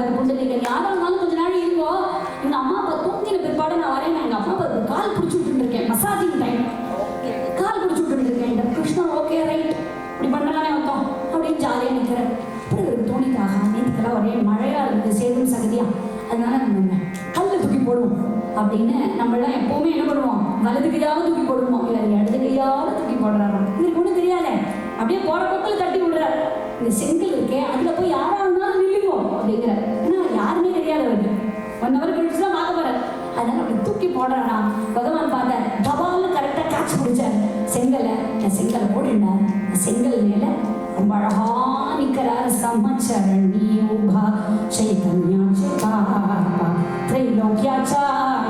பாதார் புண்டரீகன் யாரா இருந்தாலும் கொஞ்ச நாள் இருக்கோ, எங்க அம்மா அப்பா தூங்கின பிற்பாடு நான் வரேன், நான் எங்க அம்மா அப்பா கால் பிடிச்சி விட்டு இருக்கேன், மசாஜிங் டைம் கால் பிடிச்சி விட்டு இருக்கேன். கிருஷ்ணா ஓகே ரைட் இப்படி பண்ணலாமே வந்தோம் அப்படின்னு ஜாலியாக நிற்கிறேன். அப்படி ஒரு தோணிக்காக நேற்றுக்கெல்லாம் ஒரே மழையா இருக்குது, சேதும் சகதியா, அதனால நம்ம கல்ல தூக்கி போடுவோம் அப்படின்னு நம்மளாம் எப்பவுமே என்ன பண்ணுவோம், வலது கையாவது தூக்கி போடுவோம், இல்லை இடது கையாவது தூக்கி போடுறாங்க. இதுக்கு ஒன்றும் தெரியாத அப்படியே போற பக்கத்தில் தட்டி விடுறாரு. இந்த செங்கல் இருக்கே அதில் போய் யாரா இருந்தாலும் நில்லுவோம் அப்படிங்கிற, ஏன்னா யாருமே தெரியாதவருக்கு 1 hour கழிச்சு தான் பார்க்க போறாரு. அதனால அப்படி தூக்கி போடுறானா பகவான் பார்த்த தபால்னு கரெக்டாக கேட்ச் பிடிச்சார் செங்கலை. செங்கலை போட்டுட்டார். செங்கல் மேல ரொம்ப அழகா நிற்கிறார். சமச்சரணியோபா சைதன்யா त्रैलोक्याचा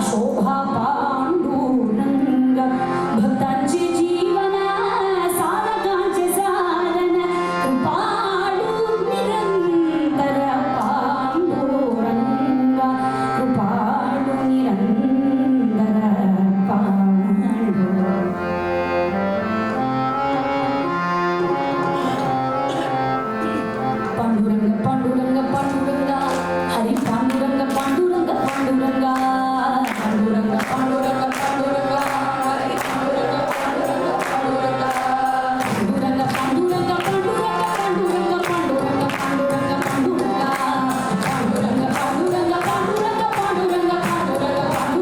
शोभा पांडुरंग भक्तांचे जीवन साधकांचे साधन कृपाळू निरंतर पांडुरंग कृपाळू निरंतर पांडुरंग पांडुरंग पांडुरंग हरि पांडुरंग पांडुरंग पांडुरंग पांडुरंग पांडुरंग पांडुरंग हरि पांडुरंग पांडुरंग पांडुरंग पांडुरंग पांडुरंग पांडुरंग पांडुरंग पांडुरंग पांडुरंग पांडुरंग पांडुरंग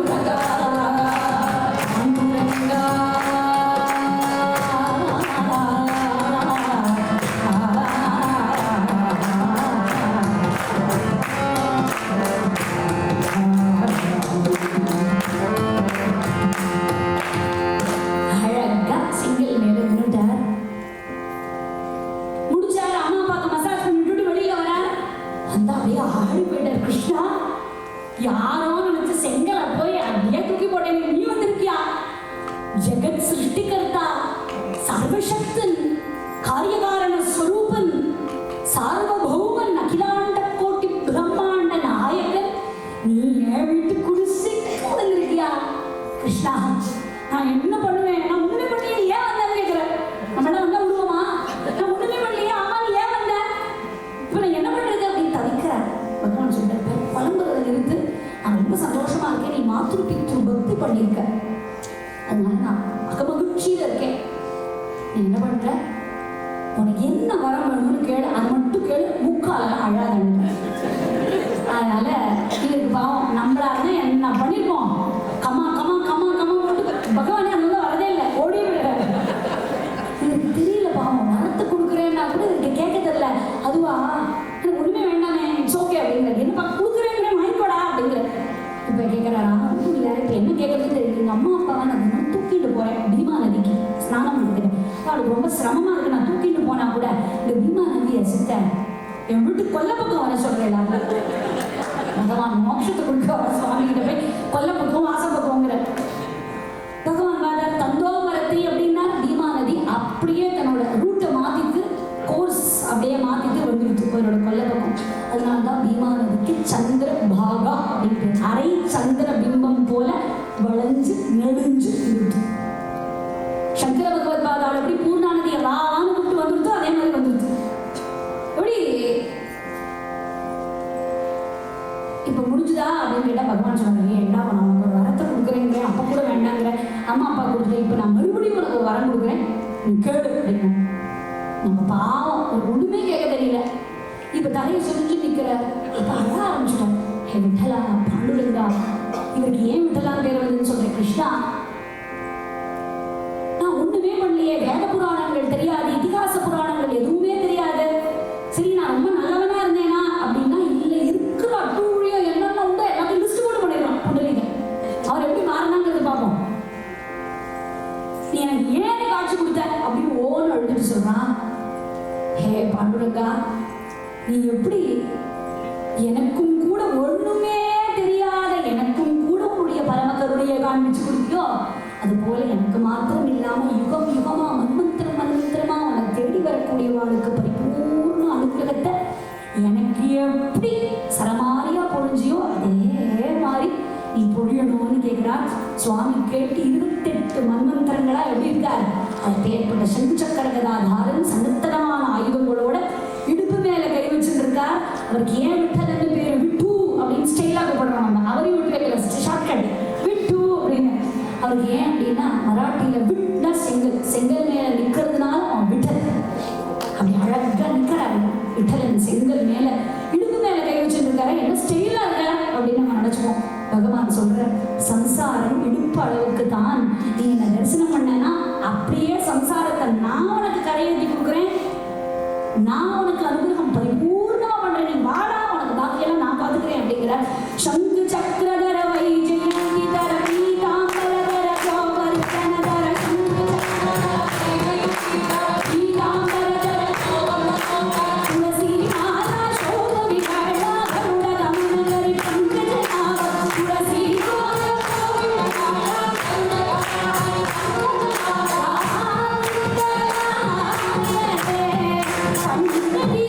पांडुरंग पांडुरंग யாரோ நினைச்ச செங்கலை போய் அப்படியே தூக்கி போட்டேன். நீ வந்திருக்கியா? ஜெகத் சிருஷ்டிகர்த்தா, சர்வசக்தன், காரியகாரண ஸ்வரூபன், சார்வபௌமன், அகிலாண்ட கோட்டி பிரம்மாண்ட நாயகன், நீ ஏன் வீட்டு குடிசை வந்திருக்கியா? கிருஷ்ணா நான் என்ன பண்ணுவேன்? நான் ஒண்ணுமே பண்ணி ஏன் வந்தேன்னு கேட்கிறேன். நம்மளால வந்தா விடுவோமா? நான் ஒண்ணுமே பண்ணலையே, ஆமா நீ ஏன் வந்த? இப்ப நான் என்ன பண்றது அப்படின்னு தவிக்கிறேன். பகவான் சொல்றாரு, பழம்புறதுல இருந்து நான் ரொம்ப சந்தோஷமா இருக்கேன், நீ மாத்ரு பித்ரு பக்தி பண்ணியிருக்க, அதனால நான் அகமகிழ்ச்சியில இருக்கேன். நீ என்ன பண்ற? உனக்கு என்ன வரம் வேணும்னு கேளு, அதை மட்டும் கேளு, முக்காலெல்லாம் அழாதன்னு. அதனால இதுக்கு பாவம் நம்மளால என்ன பண்ணிருப்போம், கமா கமா கமா கமா போட்டு பகவானே அந்த வரதே இல்லை, ஓடி விடுறாரு. இதுக்கு தெரியல பாவம், வரத்தை கொடுக்குறேன்னா கூட இதுக்கு கேட்க தெரியல. அதுவா எனக்கு ஒண்ணுமே வேண்டாமே, இட்ஸ் ஓகே அப்படிங்கிறது. என்னப்பா கொடுக்குறேன் வாங்கிக்கோடா அப்படிங்கிற. இப்போ கேட்குறாரா? இல்லை இப்போ என்ன கேட்கறது தெரியுது. எங்கள் அம்மா அப்பாவை நான் தினம் தூக்கிட்டு போகிறேன் பீமா நதிக்கு ஸ்நானம் பண்ணுறதுக்கு. அவளுக்கு ரொம்ப சிரமமாக இருக்கு, நான் தூக்கிட்டு போனால் கூட இந்த பீமா நதியை சித்தேன் என் வீட்டு கொல்ல பக்கம் வர சொல்கிறேன். பகவான் மோட்சத்தை கொடுக்க வர சுவாமி கிட்ட போய் கொல்ல பக்கம் வாசல் பக்கம்ங்கிற. பகவான் வாதார் தந்தோமரத்தி அப்படின்னா பீமா நதி அப்படியே தன்னோட ரூட்டை மாற்றிட்டு கோர்ஸ் அப்படியே மாற்றிட்டு வந்துடுச்சு அவரோட கொல்ல பக்கம். அதனால்தான் பீமா நதிக்கு சந்திர பாகா அப்படின்னு அரை சந்திர பிம்பம் போல வளைஞ்சு நெடுஞ்சு இருக்கு. சங்கர பகவத் பாதாள் எப்படி பூர்ணா நதியை வான்னு கூப்பிட்டு வந்துருத்தோ அதே மாதிரி வந்துருச்சு. எப்படி இப்ப முடிஞ்சுதா அப்படின்னு கேட்டா பகவான் சொன்னாங்க, என்ன பண்ண உனக்கு ஒரு வரத்தை கொடுக்குறேங்கிற, அப்ப கூட வேண்டாங்கிற, அம்மா அப்பா கொடுக்குறேன், இப்ப நான் மறுபடியும் உனக்கு ஒரு வரம் கொடுக்குறேன், நீ கேடு அப்படின்னு. நம்ம பாவம் ஒரு ஒண்ணுமே கேட்க தெரியல. இப்ப தலையை சுரிஞ்சு நிக்கிற. இப்ப அழ ஆரம்பிச்சிட்டோம். ஹே விட்டலா, பாண்டுரங்கா, இவருக்கு ஏன் விட்டலான்னு பேர் வந்துன்னு சொல்றேன். கிருஷ்ணா நான் ஒண்ணுமே பண்ணலையே, வேத புராணங்கள் தெரியாது, இதிகாச புராணங்கள் எதுவுமே தெரியாது. சரி நான் ரொம்ப நல்லவனா இருந்தேனா அப்படின்னா இல்லை, இருக்கிற அட்டூழியோ என்னென்ன உண்டோ எல்லாத்தையும் லிஸ்ட் போட்டு பண்ணிடலாம். புண்டரீகன் அவர் எப்படி மாறினாங்கிறது பார்ப்போம். நீ எனக்கு ஏன் காட்சி கொடுத்த அப்படின்னு ஓன்னு அழுதுட்டு சொல்றான். ஹே பாண்டுரங்கா, நீ எப்படி எனக்கும் கூட ஒண்ணுமே தெரியாத எனக்கும் கூட உன்னுடைய பரமகருணையை காண்பிச்சு கொடுத்தியோ, அது போல எனக்கு மாத்திரம் இல்லாம யுகம் யுகமா மன்மந்திரம் மன்மந்திரமா உனக்கு தேடி வரக்கூடியவாளுக்கு பரிபூர்ண அனுகிரகத்தை எனக்கு எப்படி சரமாரியா பொழிஞ்சியோ அதே மாதிரி நீ பொழியணும்னு கேட்கிறார். சுவாமி கேட்டு 28 மன்மந்திரங்களா எப்படி இருக்கார்? அது ஏற்பட்ட சங்கச்சக்கர கதாதாரன் சனத்தனமான ஆயுதங்களோட இடுப்பு மேல கை வச்சுட்டு இருக்கார். அவருக்கு ஏன் விட்டலன்னு பேரு அப்படின்னு ஸ்டைலாக கூப்பிடுறோம் நம்ம. அவரையும் விட்டு வைக்கல, ஷார்ட்கட் விட்டு அப்படின்னு. அவருக்கு ஏன் அப்படின்னா மராட்டியில விட்னா செங்கல், செங்கல் மேல நிக்கிறதுனால அவன் விட்டல். அப்படி அழகா நிக்கிறாரு விட்டலன் செங்கல் மேல, இடுப்பு மேல கை வச்சுருக்காரு. என்ன ஸ்டைலா இருக்க அப்படின்னு நம்ம நினைச்சுவோம். பகவான் சொல்ற சம்சாரம் இடுப்பு அளவுக்கு தான். நீ என்ன தரிசனம் பண்ணனா அப்படியே சம்சாரத்தை நான் உனக்கு கரையேற்றி கொடுக்குறேன், நான் உனக்கு அனுகிரகம் பரிபூர்ணமா பண்றேன், நீ வாடா, உனக்கு பாக்கியெல்லாம் நான் பாத்துக்கிறேன் அப்படிங்கிற. சங்கு சக்கரதர வைஜெயந்தி தர பீதாம்பர தர சோபரித்தன தர சங்கு சக்கரதர வைஜெயந்தி தர பீதாம்பர தர துளசி மாலா சோத விகட கருட கமலகரி பங்கஜநாப துளசி சங்கதி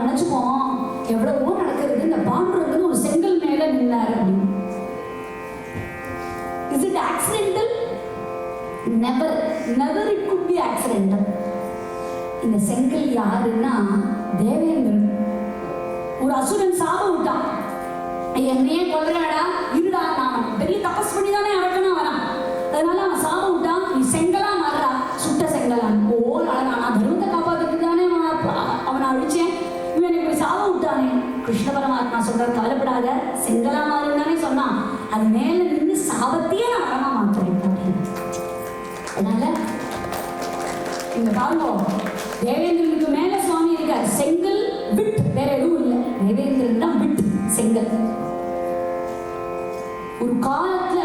நினைச்சுப்போம் எவ்வளவோ நடக்கிறது, இந்த பாண்டுரங்கன் ஒரு செங்கல் மேல நின்னாரு அப்படின்னு. Is it accidental? Never, never it could be accidental. இந்த செங்கல் யாருன்னா தேவேந்திரன். ஒரு அசுரன் சாப விட்டான், என்னையே கொல்றாடா, இருடா, நான் பெரிய தபஸ் பண்ணி தானே அடக்கணும் வரான், அதனால அவன் சாப விட்டான், நீ செங்கலா மாறுறா, சுட்ட செங்கலான். ஓ நான் தர்மத்தை காப்பாத்துட்டு தானே அவனை அழிச்சேன், இவன் எனக்கு சாப விட்டானே. கிருஷ்ண பரமாத்மா சொல்றார், கவலைப்படாத, செங்கலா மாறுன்னு சொன்னான், அது மேல நின்று சாபத்தையே நான் வரமா மாற்றுறேன் அப்படின்னு. அதனால இந்த பாருங்க, தேவேந்திரனுக்கு மேல சுவாமி இருக்கார். செங்கல் விட், வேற எதுவும் இல்லை, தேவேந்திரன் தான் விட், செங்கல். ஒரு காலத்துல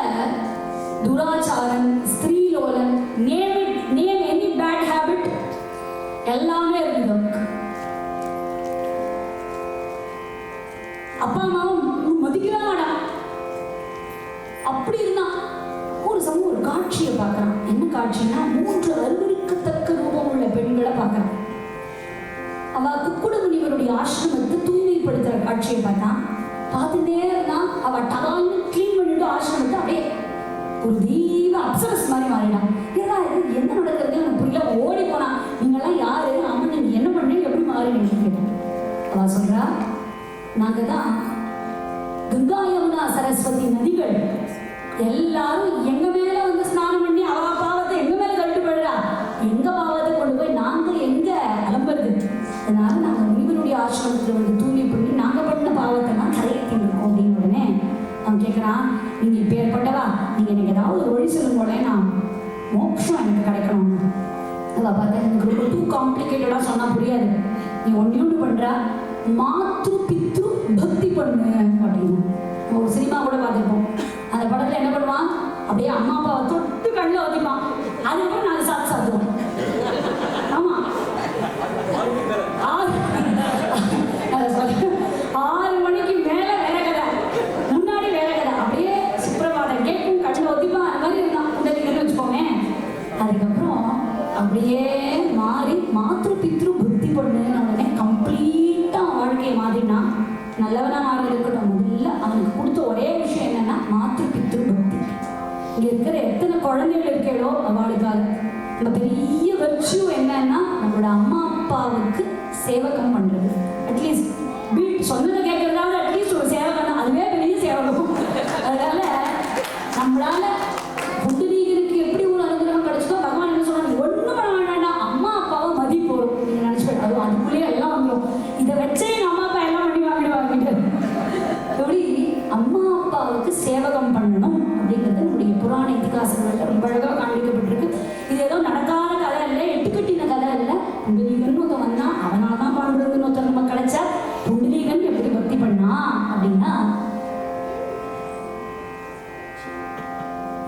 துராச்சாரம், ஸ்திரீலோலன், நேம் எனி பேட் ஹேபிட் எல்லாமே இருக்குது. அப்பா அம்மாவும் மதிக்கிறாடா அப்படி இருந்தான். ஒரு சமயம் ஒரு காட்சியை பார்க்கறான். என்ன காட்சின்னா, 3 அருவருக்கத்தக்க ரூபம் உள்ள பெண்களை பார்க்கறான். அவ குக்குட முனிவருடைய ஆசிரமத்தை தூய்மைப்படுத்துற காட்சியை பார்த்தான். பார்த்துட்டே இருந்தான். அவ டகால்னு கிளீன் பண்ணிட்டு ஆசிரமத்தை அப்படியே ஒரு தெய்வ அப்சரஸ் மாதிரி மாறினான். ஏன்னா இது என்ன நடக்கிறது எனக்கு புரியல. ஓடி போனான். நீங்கெல்லாம் யாரு, அம்மன் நீங்க என்ன பண்ணீங்க, எப்படி மாறினீங்க கேட்டேன். அவ சொல்றா, நாங்க தான் கங்கா யமுனா சரஸ்வதி நதிகள் எல்லாரும் எங்க மேல வந்து ஸ்நானம் பண்ணி அவ பாவத்தை எங்க மேல கட்டுப்படுறா, எங்க பாவத்தை கொண்டு போய் நாங்க எங்க அலம்புறது, அதனால நாங்க முனிவருடைய ஆசிரமத்துல வந்து தூய்மை பண்ணி நாங்க பண்ண பாவத்தை நான் கரையத்திருக்கோம் அப்படின்னு. உடனே அவன் கேட்கறான், நீங்க இப்ப ஏற்பட்டவா, நீங்க எனக்கு ஏதாவது ஒரு வழி சொல்லுங்க, நான் மோட்சம் எனக்கு கிடைக்கணும். அவ பார்த்தா எனக்கு ரொம்ப டூ காம்ப்ளிகேட்டடா சொன்னா புரியாது, நீ ஒன்று பண்ற, மாத்ரு பித்ரு பக்தி பண்ணு அப்படின்னு. ஒரு சினிமா கூட பார்த்துருப்போம். அந்த படத்துல என்ன பண்ணுவான், அப்படியே அம்மா அப்பாவை தொட்டு கண்ணில் ஊற்றிப்பான், அதுக்கப்புறம் நாங்கள் சாப்பிடுவோம். ஆமா, 6 மணிக்கு மேல வேற கதை, முன்னாடி வேற கதை, அப்படியே சுப்பிரபாதம் கேட்கும், கண்ணில் ஊற்றிப்பான். அது மாதிரி இருந்தான் உடனே வச்சுக்கோங்க. அதுக்கப்புறம் அப்படியே மாறி மாத்ரு பித்ரு பக்தி பண்ணுன்னு உடனே கம்ப்ளீட்டா வாழ்க்கையை மாறினா நல்லவனா மாறி இருக்கட்டும். முதல்ல அவனுக்கு கொடுத்த ஒரே விஷயம் என்னன்னா மாத்ரு பித்ரு பக்தி. இங்க இருக்கிற எத்தனை குழந்தைகள் இருக்கேளோ அவளுக்காக நம்ம பெரிய வெர்ச்சு என்னன்னா நம்மளோட அம்மா அப்பாவுக்கு சேவகம் பண்றது. அட்லீஸ்ட் வீட் சொன்னதை கேட்கறதாவது அட்லீஸ்ட் ஒரு சேவகம், அதுவே பெரிய சேவகம். அதனால நம்மளால புண்டரீகனுக்கு எப்படி ஒரு அனுகிரகம் கிடைச்சதோ பகவான் என்ன சொல்றாங்க, ஒண்ணு பண்ண வேண்டாம், அம்மா அப்பாவை மதி போடும். நீங்க நினைச்சு அதுவும் அதுக்குள்ளேயே எல்லாம் வந்துடும். இதை வச்சே எங்க அம்மா அப்பா எல்லாம் பண்ணி வாங்கிடுவாங்க. எப்படி அம்மா அப்பாவுக்கு சேவகம் பண்ணணும் அப்படிங்கிறது நம்முடைய புராண இதிகாசங்கள்ல ரொம்ப அழகாக காண்பிக்கப்பட்டிருக்கு. இது ஏதோ நடக்காத கதை இல்லை, எட்டுக்கட்டின கதை இல்லை. புண்டரீகன் ஒருத்தன் வந்தா அவனால தான் பாடுறதுன்னு ஒருத்தர் நம்ம கிடைச்சா. புண்டரீகன் எப்படி பக்தி பண்ணா அப்படின்னா,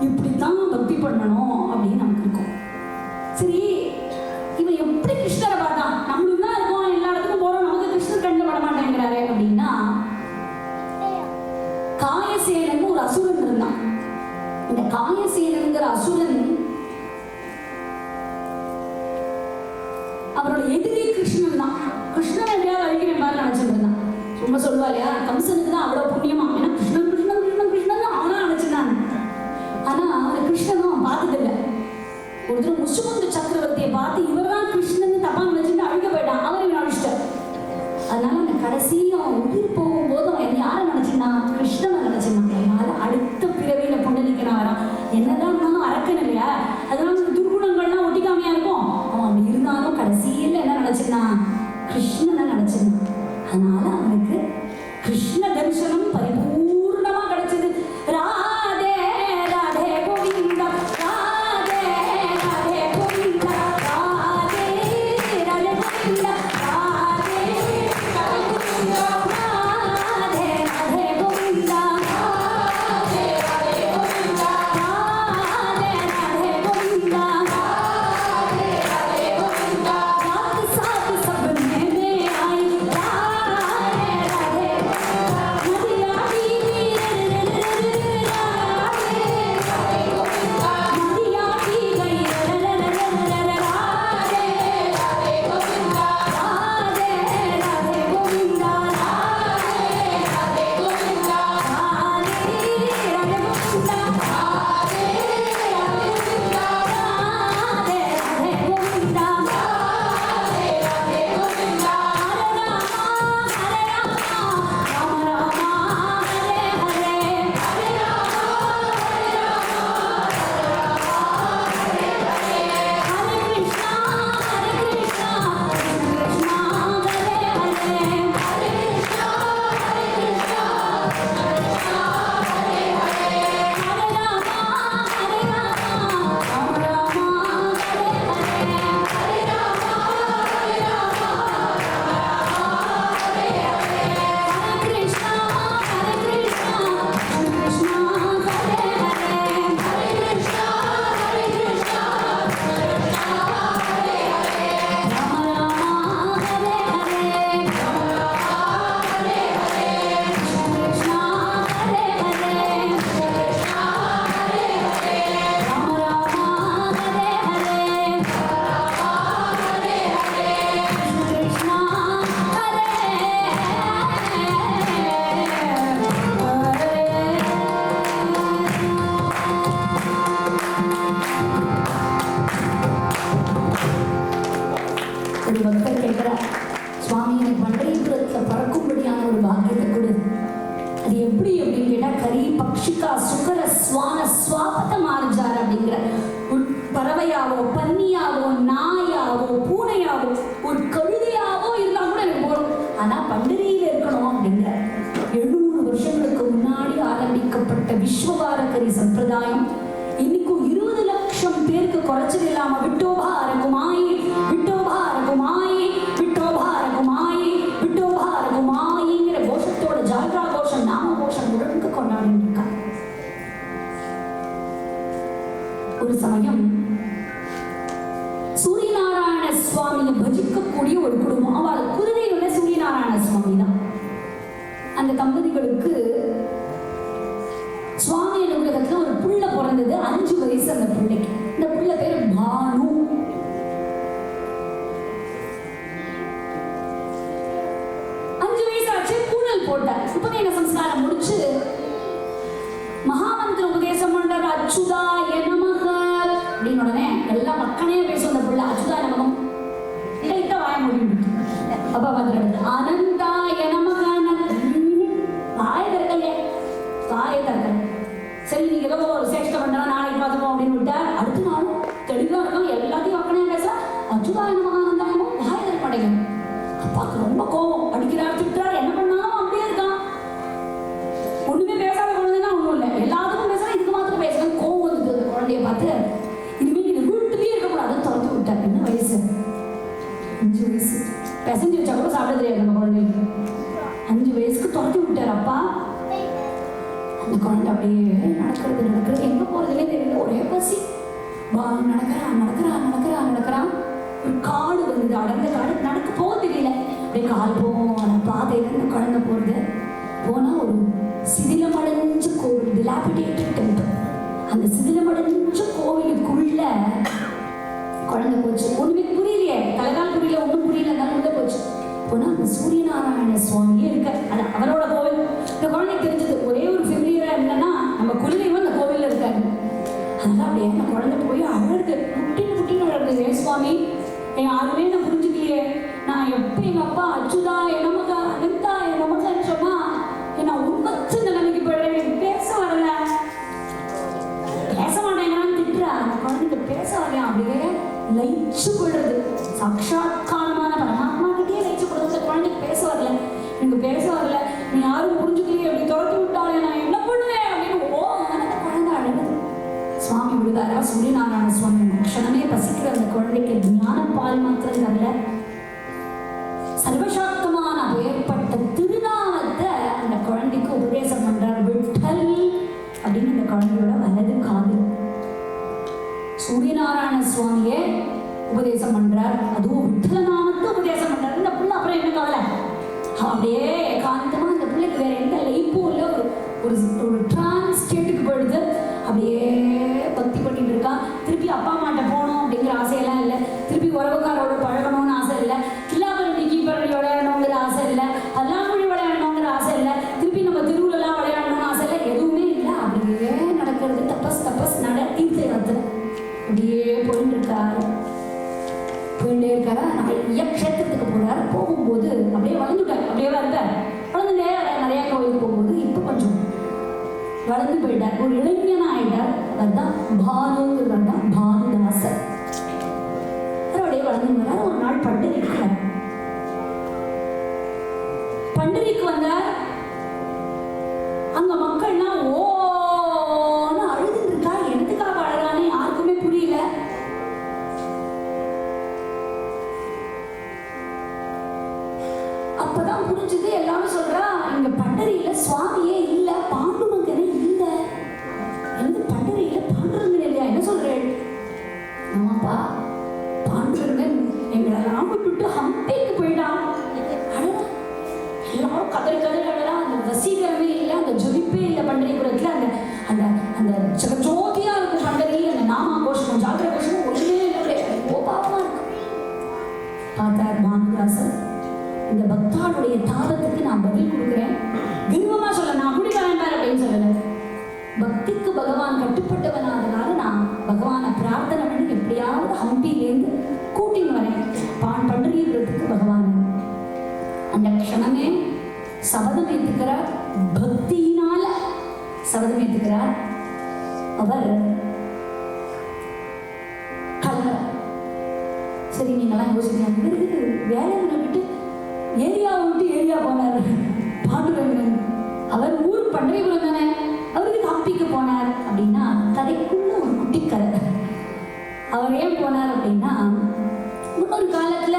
இப்படித்தான் பக்தி பண்ணணும் அப்படின்னு நமக்கு இருக்கும். சரி, இவன் எப்படி கிருஷ்ணரை பார்த்தான், நம்மளும் தான் இருக்கோம், எல்லா இடத்துக்கும் போறோம், நமக்கு கிருஷ்ணர் கண்ணில் பட மாட்டேங்கிறாரு அப்படின்னா, காயசேனன் ஒரு அசுரன் இருந்தான். இந்த காயசேனங்கிற அசுரன் அவரோட எதிரி கிருஷ்ணன் தான். கிருஷ்ணன் எப்படியாவது அழிக்கிறேன் மாதிரி நினைச்சிட்டு இருந்தான். ரொம்ப சொல்லுவா இல்லையா, கம்சனுக்கு தான் அவ்வளவு புண்ணியமா, ஏன்னா கிருஷ்ணன் கிருஷ்ணன் கிருஷ்ணன் கிருஷ்ணன் அவனா நினைச்சிருந்தாங்க. ஆனா அவரை கிருஷ்ணனும் அவன் பார்த்ததில்லை. ஒரு தடவை முசுகுந்த சக்கரவர்த்தியை பார்த்து இவர் தான் கிருஷ்ணன் தப்பா நினைச்சுட்டு அழிக்க போயிட்டான். அவர் இவன் அழிச்சிட்டார். அதனால அந்த கடைசி அவன் உயிர் போகும்போது அவன் யாரை நினைச்சிருந்தான், கிருஷ்ணனை நினைச்சிருந்தான். அதனால அடுத்த பிறவியில புண்டரீகன் வரான். என்னதான் இருந்தாலும் அரக்கன் இல்லையா, அதனால துர்குணங்கள்லாம் ஒட்டிக்காமையா இருக்கும். அவன் இருந்தாலும் கடைசியில் என்ன நினைச்சிருந்தான், கிருஷ்ணனை நினைச்சிருந்தான். அதனால அவனுக்கு கிருஷ்ண தரிசனம் பரிபூர்ணமா கிடைச்சது. ராதே ராதே கோவிந்தா, ராதே ராதே கோவிந்தா, ராதே ராதே கோவிந்தா, ராதே ராதே கோவிந்தா, ராதே ராதே கோவிந்தா, ராதே ராதே கோவிந்தா, ராதே ராதே கோவிந்தா, ராதே ராதே கோவிந்தா, साथ साथ सब में आई, राधे राधे नदिया சந்திரிகா சுகர ஸ்வான ஸ்வாபத மார்ஜார் அப்படிங்கிற ஒரு பறவையாவோ பன்னியாவோ நாயாவோ பூனையாவோ ஒரு கழுதையாவோ இருந்தா கூட எனக்கு போகணும், ஆனா பண்டரியில இருக்கணும் அப்படிங்கிற 700 வருஷங்களுக்கு முன்னாடி ஆரம்பிக்கப்பட்ட விஸ்வபாரகரி சம்பிரதாயம் இன்னைக்கும் 20 லட்சம் பேருக்கு குறைச்சது இல்லாம விட்டோபா அரகுமாய் விட்டோபா அரகுமாய் விட்டோபா அரகுமாய் விட்டோபா அரகுமாய்ங்கிற கோஷத்தோட ஜாகரா கோஷம் நாம கோஷம் முழுக்க கொண்டாடிட்டு இருக்காங்க. ஒரு சமயம் சூரியநாராயண சுவாமியை பஜிக்கக்கூடிய ஒரு குடும்பம், அவள் குருதேவன சூரியநாராயண சுவாமி தான். அந்த தம்பதிகளுக்கு சுவாமி அலுவலகத்துல ஒரு புள்ள பிறந்தது. 5 வயசு அந்த பிள்ளைக்கு. இந்த புள்ள பேரு பானு. போட்டார். உபநயன சம்ஸ்காரம் முடிச்சு மகாமந்திர உபதேசம் பண்றார். அச்சுதாய நமக அப்படின்னு உடனே எல்லா மக்களே பேசும் அந்த புள்ள அச்சுதாய நமகம் லைட்டா வாய முடியும். அப்பா வந்துடுறது அனந்தாய நமக வாய திறக்கலையே, வாய திறக்கல. சரி நீங்க ஏதோ ஒரு சேஷ்டம் பண்றா நாளைக்கு பார்த்துப்போம் அப்படின்னு விட்டார். அடுத்த நாளும் தெளிவா இருக்கும், எல்லாத்தையும் மக்களே பேச அச்சுதாய நமக அனந்தாயமோ வாய திறக்க மாட்டேங்க. அப்பாவுக்கு ரொம்ப கோபம், அடிக்கிறார் திட்டுறார், என்ன பண்ணாலும் அப்படியே இருக்கான். ஒண்ணுமே பேசாத குழந்தைன்னா ஒண்ணும் இல்லை, எல்லாத்துக்கும் பேசுறேன், இதுக்கு மாத்திரம் பேசுறேன். கோவம் வந்து அந்த குழந்தைய பார்த்து இனிமேல் நீங்க வீட்டுலயே இருக்கக்கூடாதுன்னு துரத்து விட்டார். என்ன வயசு? 5 வயசு. பெசஞ்சு வச்சா கூட சாப்பிட தெரியாது நம்ம குழந்தைக்கு. 5 வயசுக்கு துரத்தி விட்டார் அப்பா. அந்த குழந்தை அப்படியே நடக்கிறது எங்க போறதுலே தெரியல, ஒரே பசி. நடக்கிறான். ஒரு காடு வந்தது, அடர்ந்த காடு, நடக்க போக தெரியல. அப்படியே கால் போன பாதையில இருந்து குழந்தை போறது. போனா ஒரு சிதிலமடைஞ்ச கோவில், டிலாபிடேட்டட் டெம்பிள். அந்த சிதிலமடைஞ்ச கோவிலுக்குள்ள குழந்தை போச்சு. ஒண்ணுமே புரியலையே, தலைகால் புரியல, ஒண்ணும் புரியல, உள்ள போச்சு. போனா அந்த சூரியநாராயண சுவாமியே இருக்க, அது அவரோட கோவில். இந்த குழந்தைக்கு தெரிஞ்சது ஒரே ஒரு ஃபெமிலியரா என்னன்னா நம்ம குலதெய்வம் அந்த கோவில்ல இருக்காரு. அதனால அப்படியே அந்த குழந்தை போய் அழகு குட்டின்னு அழகு. ஏ சுவாமி, யாருமே நான் புரிஞ்சுக்கலையே, நான் எப்படி எங்க அப்பா அச்சுதா நமக்கு அனந்தா நமக்குன்னு சொன்னா நான் உண்மத்து நிலைமைக்கு போயிடுறேன். பேச வரல, பேச மாட்டேங்கிறான்னு திட்டுறா. அந்த குழந்தைக்கு பேச வரலையா, அப்படியே லயிச்சு போயிடுறது. சாட்சாத்காரமான பரமாத்மா கிட்டே லயிச்சு போடுறது. குழந்தைக்கு பேச வரல, எனக்கு பேச வரல, நீ யாரும் புரிஞ்சுக்கலையே, அப்படி துரத்தி விட்டாலே நான் என்ன பண்ணுவேன் அப்படின்னு அந்த குழந்தை அழுகுது. சுவாமி விடுதாரா, சூரியநாராயண சுவாமி க்ஷணமே பசிக்கிற அந்த குழந்தைக்கு ஞான பால் மாத்திரம் தரல, சர்வசாக்தமான ஏற்பட்ட திருநாமத்தை அந்த குழந்தைக்கு உபதேசம் பண்றார். விட்டல் அப்படின்னு அந்த குழந்தையோட வலது காது. சூரியநாராயண சுவாமியே உபதேசம் பண்றார், அதுவும் விட்டல நாமத்தை உபதேசம் பண்றாரு. இந்த பிள்ளை அப்புறம் என்ன கவலை, அப்படியே ஏகாந்தமா அந்த பிள்ளைக்கு வேற எந்த லைப்பும் இல்லை, ஒரு டிரான்ஸ் ஸ்டேட்டுக்கு போயிடுது. அப்படியே பக்தி பண்ணிட்டு இருக்கா. திருப்பி அப்பா அம்மாட்ட போகணும் அப்படிங்கிற ஆசையெல்லாம் இல்லை, திருப்பி உறவுக்காரோட பழகணும்னு ஆசை இல்லை, கில்லாபரணி கீப்பரணி விளையாடணுங்கிற ஆசை இல்லை, பல்லாங்குழி விளையாடணுங்கிற ஆசை இல்லை, திருப்பி நம்ம திருவிழெல்லாம் விளையாடணும்னு ஆசை இல்லை, எதுவுமே இல்லை. அப்படியே நடக்கிறது. தப்பஸ் நட தீர்த்த யாத்திரை அப்படியே போயிட்டே இருக்காரு. நிறைய க்ஷேத்திரத்துக்கு போறாரு. போகும்போது அப்படியே வளர்ந்துட்டார். அப்படியே வளர்ந்துட்டே நிறைய கோயிலுக்கு போகும்போது இப்போ கொஞ்சம் வளர்ந்து போயிட்டார், ஒரு இளைஞனா ஆயிட்டார். அதுதான் பானுங்கிறவர் தான் பானுதாசர். அப்படியே வளர்ந்து வரார். ஒரு நாள் பண்டரிக்கு வந்தார். அங்க மக்கள்லாம் ஓன்னு அழுதுட்டு இருக்கா. எதுக்காக அழகானே யாருக்குமே புரியல. அப்பதான் புரிஞ்சது. எல்லாரும் சொல்றா, இங்க பண்டரியில சுவாமியே இல்ல, பாண்டுரங்கனே இல்ல. எனக்கு பண்டரியில பாண்டுரங்கன் இல்லையா? என்ன சொல்றேன்? ஆமாப்பா, பாண்டுரங்கன் எங்களெல்லாம் விட்டுட்டு ஹம்பிக்கு போயிட்டான். எல்லாரும் கதறி அழலாம். அந்த வசீகரமே இல்லை, அந்த ஜொலிப்பே இல்லை பண்டரிபுரத்துல. அந்த அந்த ஜோதியா இருக்கும் பண்டரி. அந்த நாமா கோஷமும் ஜாக்கிர கோஷமும் ஒன்றுமே இல்லை, கோபாவமா இருக்கு. பார்த்தார் பானுதாசர், இந்த பக்தாளுடைய தாபத்துக்கு நான் பதில் கொடுக்குறேன். கர்வமா சொல்ல, நான் அப்படி வரேன் அப்படின்னு சொல்லல. பக்திக்கு பகவான் கட்டுப்பட்டவனாதனால நான் பகவானை பிரார்த்தனை பண்ணி எப்படியாவது ஹம்பிலேருந்து கூட்டின்னு வரேன் பண்டரிபுரத்துக்கு பகவான். அந்த க்ஷணமே சபதம் ஏற்றுக்கிற பக்தியினால சபதம் ஏற்றுக்கிறார். அவர் கலர். சரி, நீங்களாம் யோசிக்கலாம், இவருக்கு வேலைகளை விட்டு ஏரியாவை விட்டு ஏரியா போனார் பாண்டுரங்கன். அவர் ஊர் பண்டைபுரம் தானே, அவருக்கு காப்பிக்க போனார் அப்படின்னா கதைக்குள்ள ஒரு குட்டி கதை. அவர் ஏன் போனார் அப்படின்னா, முன்னொரு காலத்துல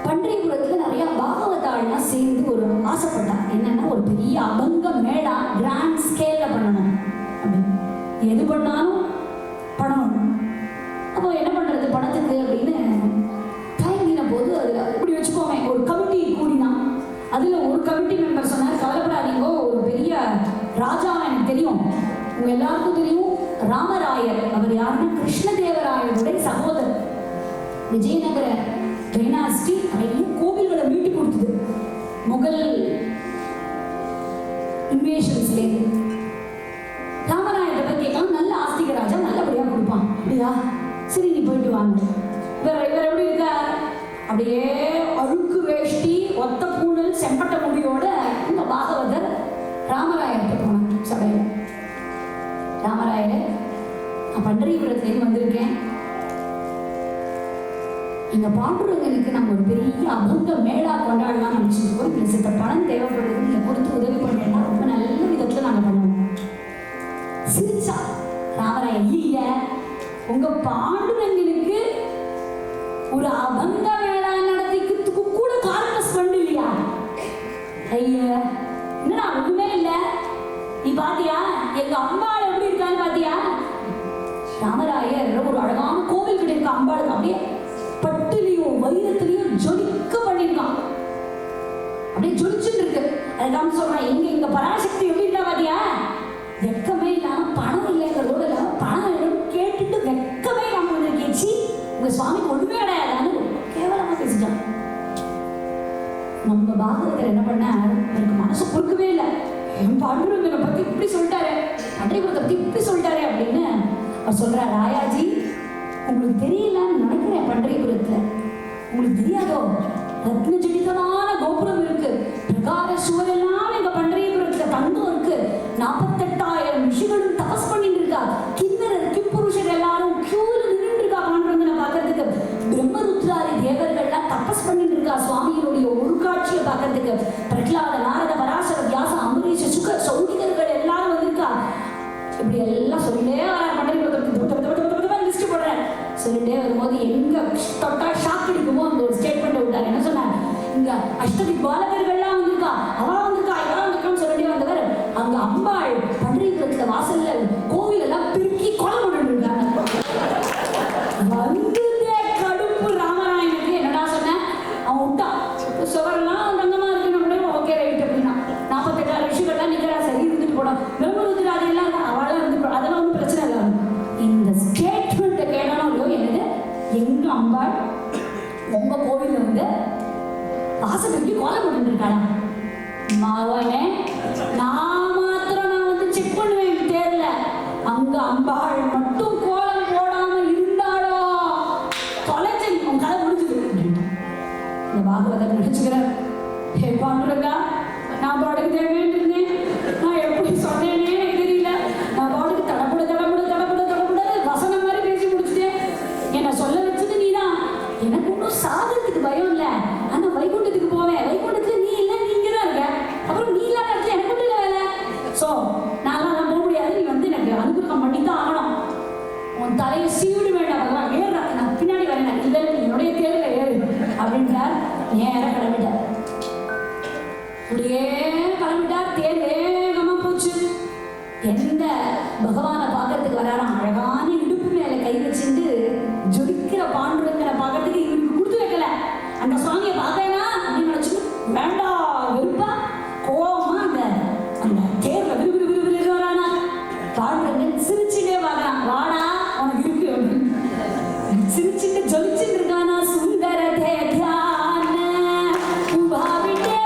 பண்டைபுரத்துல நிறைய பாகவதாள்லாம் சேர்ந்து ஒரு ஆசைப்பட்டார். என்னன்னா, ஒரு பெரிய அபங்க மேளா கிராண்ட் ஸ்கேல்ல பண்ணணும் அப்படின்னு. எது பண்ணாலும் பண்ணணும். அப்போ என்ன பண்றது பணத்துக்கு அப்படின்னு தயங்கின போது, அதுல இப்படி வச்சுக்கோமே, ஒரு கமிட்டி கூடினா. அதுல ஒரு கமிட்டி மெம்பர் சொன்னார், கவலைப்படாதீங்க, ஒரு பெரிய ராஜா எனக்கு தெரியும், உங்க எல்லாருக்கும் தெரியும், ராமராயர். அவர் யாருன்னா கிருஷ்ணதேவராயருடைய சகோதரர். விஜயநகர டைனாஸ்டி நிறைய கோவில்களை மீட்டு கொடுத்தது முகல் இன்வேஷன்ஸ்லேருந்து. ராமராயரை பத்தி கேட்கலாம், நல்ல ஆஸ்திக ராஜா, நல்லபடியா கொடுப்பான். அப்படியா, சரி நீ போயிட்டு வாங்க. இவர் எப்படி இருக்கார், அப்படியே அழுக்கு வேஷ்டி, ஒத்த பூணல், செம்பட்ட முடியோட இந்த பாகவதர் ராமராயர்கிட்ட போனார் சபையில. ராமராயர், நான் பண்டரிபுரத்துலேருந்து வந்திருக்கேன், எங்க பாண்டுரங்கனுக்கு நம்ம ஒரு பெரிய அபங்க மேளா கொண்டாடலாம் நினைச்சிருக்கோம். நீங்க சித்த பணம் தேவைப்படுறது, நீங்க கொடுத்து உதவி பண்ணா ரொம்ப நல்ல விதத்துல நாங்க பண்ணுவோம். சிரிச்சா ராமராயர், இல்ல உங்க பாண்டுரங்கனுக்கு ஒரு அபங்க மேளா நடத்திக்கிறதுக்கு கூட கார்பஸ் ஃபண்ட் இல்லையா? ஐயா, என்னடா ஒண்ணுமே இல்ல, நீ பாத்தியா எங்க அம்பாள் எப்படி இருக்கான்னு பாத்தியா? ராமராயர் ஒரு அழகான கோவில் கிட்ட இருக்க அம்பாளுக்கு அப்படியே பட்டுலையும் வைரத்திலையும் ஜொலிக்க பண்ணிருக்கான். அப்படியே ஜொலிச்சுட்டு இருக்கு. அதுதான் சொல்றான், எங்க பராசக்தி எப்படி இருக்கா பாத்தியா? வெக்கமே இல்லாம, பணம் இல்லைங்கிறதோட இல்லாம பணம் கேட்டுட்டு வெக்கமே இல்லாம வந்து கேச்சு, உங்க சுவாமிக்கு ஒண்ணுமே கிடையாதுன்னு கேவலமா பேசிட்டான். நம்ம பாகவதர் என்ன பண்ணார், எனக்கு மனசு பொறுக்கவே இல்லை, என் பாண்டுரங்கனை பத்தி இப்படி சொல்லிட்டாரு, பண்டைபுரத்தை பத்தி இப்படி சொல்லிட்டாரு அப்படின்னு அவர் சொல்றார். ராயாஜி, உங்களுக்கு தெரியலன்னு நினைக்கிறேன், பண்டைபுரத்துல உங்களுக்கு தெரியாதோ, ரத்ன ஜடிதமான கோபுரம் இருக்கு, பிரகார சுவர் எல்லாம் எங்க பண்டைபுரத்துல தங்கம் இருக்கு, 48,000 ரிஷிகளும் தபஸ் பண்ணிட்டு இருக்கா, கிண்ணறர் கிப்புருஷர் எல்லாரும் கியூல நின்று இருக்கா பாண்டுரங்கனை பார்க்கறதுக்கு, பிரம்மருத்ராரி தேவர்கள்லாம் தபஸ் பண்ணிட்டு இருக்கா சுவாமியினுடைய ஒரு காட்சியை பார்க்கறதுக்கு, பிரகலாத, நாரத, பராசர, வியாச, அம்பரீஷ, சுக, சௌடிகர்கள் எல்லாரும் வந்திருக்கா. இப்படி எல்லாம் சொல்லிட்டே வர லிஸ்ட் போடுறேன். சொல்லிட்டே வரும்போது எங்க தொட்டா ஷாக் அடிக்குமோ அந்த ஒரு ஸ்டேட்மெண்ட் விட்டார். என்ன சொன்னார், இங்க அஷ்டதிக் பாலகர்கள்லாம் வந்திருக்கா, அவா வந்திருக்கா, இவா வந்திருக்கான்னு சொல்லிட்டே வந்தவர், அங்க அம்பாள் பண்டரிபுரத்துல வாசல்ல கோவில் எல்லாம் பிரிக்கி கொலை பண்ணிட்டு இருக்காங்க. வந்ததே கடுப்பு ராமராயனுக்கு. என்னடா சொன்ன, அவன் விட்டா சுவரெல்லாம் தங்கமா இருக்கு, நம்மளே ஓகே ரைட் அப்படின்னா 48,000 ரிஷிகள்லாம் நிக்கிறா, சரி இருந்துட்டு போடும், பிரம்மருத்ராதியெல்லாம் அவளாம் இருந்து, அதெல்லாம் ஒன்றும் பிரச்சனை இல்லை. இந்த ஸ்டேட்மெண்ட்டை கேட்டாலும் என்னது, எங்க அம்பாள் உங்க கோவில்ல வந்து வாசலுக்கு கோலம் போட்டு இருக்காளா? மாவனே, நான் வந்து செக் பண்ணுவேன் தேர்ல, அங்க அம்பாள் மட்டும் கோலம் போடாம இருந்தாலோ தொலைச்சு உன் கதை முடிஞ்சது. இந்த பாகவதர் நினைச்சுக்கிறேன், ஹே பாண்டுரங்கா, நான் பாடுக்கு தேவைன்னு இருந்தேன், நான் எப்படி சொன்னேனே எனக்கு தெரியல, நான் பாடுக்கு தடப்பட தடப்பட தடப்பட தடப்பட வசனம் மாதிரி பேசி முடிச்சுட்டேன். என்னை சொல்ல வச்சது நீதான். எனக்கு ஒன்றும் சாதத்துக்கு பயம் இல்லை, ஆனா வைகுண்டத்துக்கு போவேன், வைகுண்டத்துல நீ இல்லை, நீங்க தான் இருக்க, அப்புறம் நீ இல்லாத இடத்துல எனக்கு ஒன்றும் இல்லை வேலை. ஸோ நான் போக முடியாது, நீ வந்து எனக்கு அனுகிரகம் பண்ணித்தான் ஆகணும், உன் தலையை சீவிடு வேண்டாம், அதெல்லாம் ஏறுறா, நான் பின்னாடி வரேன், இல்லை நீ என்னுடைய தேர்தல ஏறு அப்படின்றார். நேரம் கிளம்பிட்டார். அப்படியே கிளம்பிட்டார். தேர் வேகமா போச்சு. எந்த பகவானை பார்க்கறதுக்கு வராராம், அழகான இடுப்பு மேல கை வச்சுட்டு ஜொலிக்கிற பாண்டுரங்கனை பார்க்கறதுக்கு இவருக்கு கொடுத்து வைக்கல. அந்த சுவாமியை பார்க்கனா அப்படின்னு நினைச்சுட்டு வேண்டாம் வெறுப்பா கோவமா அந்த அந்த தேர்ல விறு விறு விறு விறு வரானா. பாண்டுரங்கன் சிரிச்சுட்டே வரான், வாடா உனக்கு இருக்கு அப்படின்னு சிரிச்சுட்டு ஜொலிச்சுட்டு இருக்கானா. சுந்தர தேத்யான உபாவிட்டே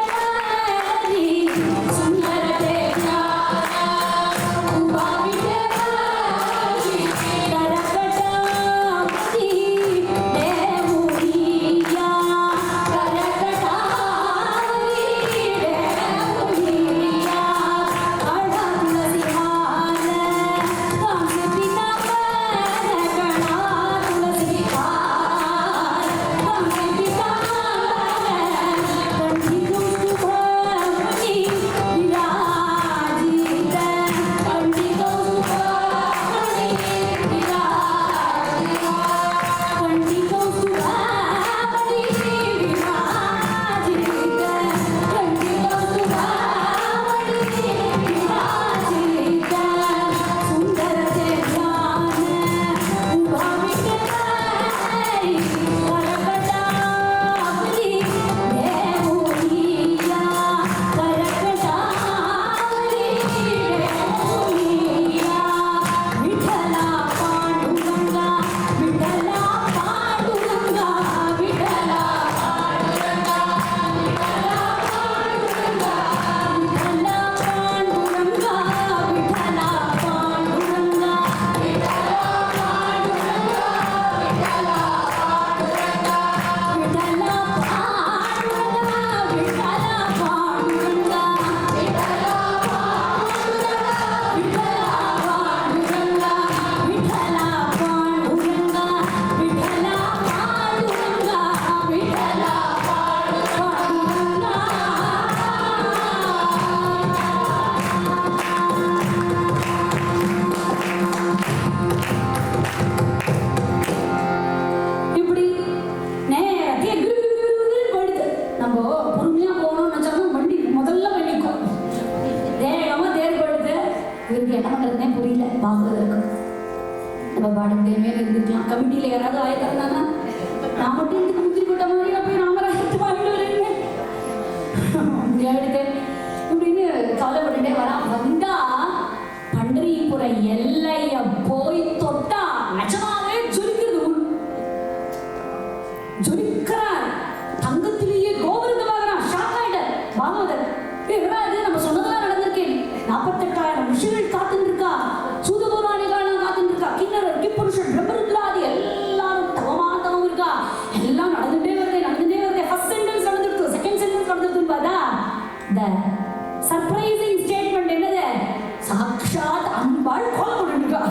நம்ம பொறுமையா போகணும்னு நினைச்சாலும் வண்டி முதல்ல பண்ணிக்கும். வேகமா தேர் போடுது. இவருக்கு என்ன பண்றதுனே புரியல. பாகவதற்கு நம்ம பாடத்தே மேல இருந்துக்கலாம். கமிட்டியில யாராவது ஆயிட்டாங்கன்னா நான் மட்டும் இதுக்கு முந்திரி போட்ட மாதிரி நான் போய் ராமராஜத்தை வாங்கிட்டு வரேங்க இப்படின்னு கவலைப்பட்டுட்டே வரான். வந்தா பண்டரிபுர எல்லைய போய் தொட்டா நிஜமாவே ஜொலிக்கிறது. ஜொலிக்கிறார். தங்கத்திலேயே கோபுரமாகறான். ஷாக் ஆயிட்டார் பாகவதர். இது நம்ம சொன்னதெல்லாம் நடந்திருக்கேன். 48,000 ரிஷிகள் காத்துட்டு இருக்கா. சூதபுராணிகள் காத்துட்டு இருக்கா. கிண்ணறர், கிப்புருஷன், பிரம்மருத்ராதி எல்லாரும் தவம் இருக்கா. எல்லாம் நடந்துட்டே வருது. ஃபர்ஸ்ட் சென்டென்ஸ் நடந்துருக்கு, செகண்ட் சென்டென்ஸ் நடந்துருக்கு. பார்த்தா the surprising statement என்னது? சாக்ஷாத் அம்பாள் கோலம் போட்டுருக்கா.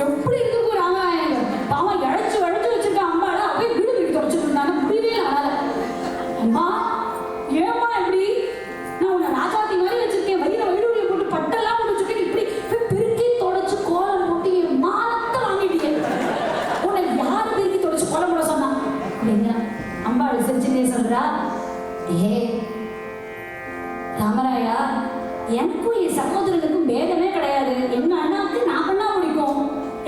எப்படி இருக்கு ராமாயணம்? பாவம் இழைச்சு வச்சிருக்க அம்பாளை அப்படியே வீடு வீடு தொடச்சிட்டு இருந்தாங்க. முடியவே ஆனால அம்மா ஏமா இப்படி? நான் உன்னை ராஜாத்தி மாதிரி வச்சிருக்கேன். வயிறு போட்டு பட்டெல்லாம் போட்டு வச்சிருக்கேன். இப்படி பெருக்கி தொடச்சு கோலம் போட்டு என் மானத்தை வாங்கிட்டீங்க. உன்னை யார் பெருக்கி தொடச்சு கோலம் போட சொன்னா அப்படிங்க. அம்பாள் சிரிச்சுட்டே சொல்றா, ஏ ராமராயா, எனக்கும் என் சகோதரனுக்கும் பேதமே கிடையாது. எங்க அண்ணாவுக்கு நான் பண்ணா பிடிக்கும்,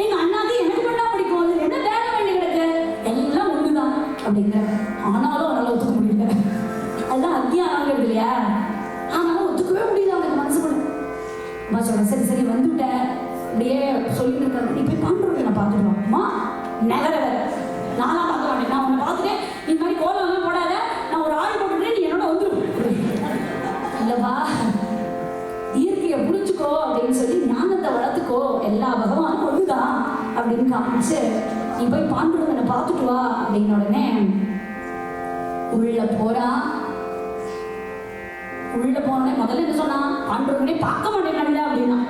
எங்க அண்ணாவுக்கு எனக்கு பண்ணா பிடிக்கும். அது என்ன பேதம் வேண்டி கிடக்கு? எல்லாம் ஒண்ணுதான் அப்படிங்கிற. ஆனாலும் அவனால ஒத்துக்க முடியல. அதுதான் அத்தியானங்கிறது இல்லையா? ஆனாலும் ஒத்துக்கவே முடியல அவனுக்கு மனசுக்குள்ள. அம்மா சொல்ற, சரி சரி வந்துட்ட அப்படியே சொல்லிட்டு இருக்காங்க. நீ போய் பாண்டுறேன், நான் பார்த்துக்கலாம். அம்மா நகரவர் நானா பார்க்க மாட்டேன். நான் உன்னை பார்த்துட்டேன். இந்த மாதிரி கோலம் எல்லாம் போடாத. நான் ஒரு ஆள் போட்டுட்டேன், நீ என்னோட வந்துடும். இல்லவா, இயற்கையை புரிஞ்சுக்கோ அப்படின்னு சொல்லி ஞானத்தை வளர்த்துக்கோ. எல்லா பகவானும் ஒண்ணுதான் அப்படின்னு காமிச்சு, நீ போய் பாண்டுரங்கனை பார்த்துட்டு வா அப்படின்னு உடனே உள்ள போறான். உள்ள போனே முதல்ல என்ன சொன்னா, பாண்டுரங்கனே பார்க்க மாட்டேன் அப்படின்னா.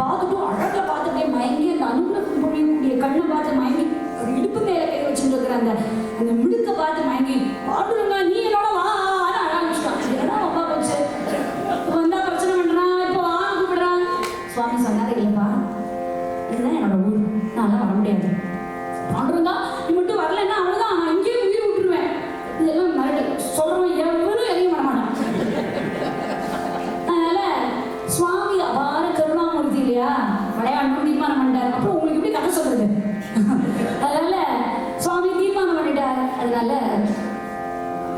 பார்த்துட்டு அழகா பார்த்துட்டே மயங்கி அந்த அனுகிரகம் பொழியக்கூடிய கண்ணை பார்த்து மயங்கி, ஒரு இடுப்பு மேல கை வச்சுட்டு இருக்கிற அந்த மிடுக்க பார்த்து மயங்கி, பாண்டுரங்கா நீ என்னோட வா ஆரம்பிச்சிட்டான். இதெல்லாம் அப்பா போச்சு, வந்தா பிரச்சனை பண்றான், இப்போ வா கூப்பிடுறான். சுவாமி சொன்னாரு, இல்லப்பா இதுதான் என்னோட ஊர், நான் வர முடியாது. பாண்டுரங்கா நீ மட்டும் வரலன்னா அவ்வளவுதான், நான் இங்கேயே உயிர் விட்டுருவேன். இதெல்லாம் மறுபடியும் சொல்றவன் எவ்வளவு எதையும் பண்ண மாட்டான். அதனால சுவாமி அபார கருணாமூர்த்தி இல்லையா, விளையாடணும் தீர்மானம் பண்ணிட்டாரு. அப்புறம் உங்களுக்கு எப்படி கதை சொல்றது? அதனால சுவாமி தீர்மானம் பண்ணிட்டாரு. அதனால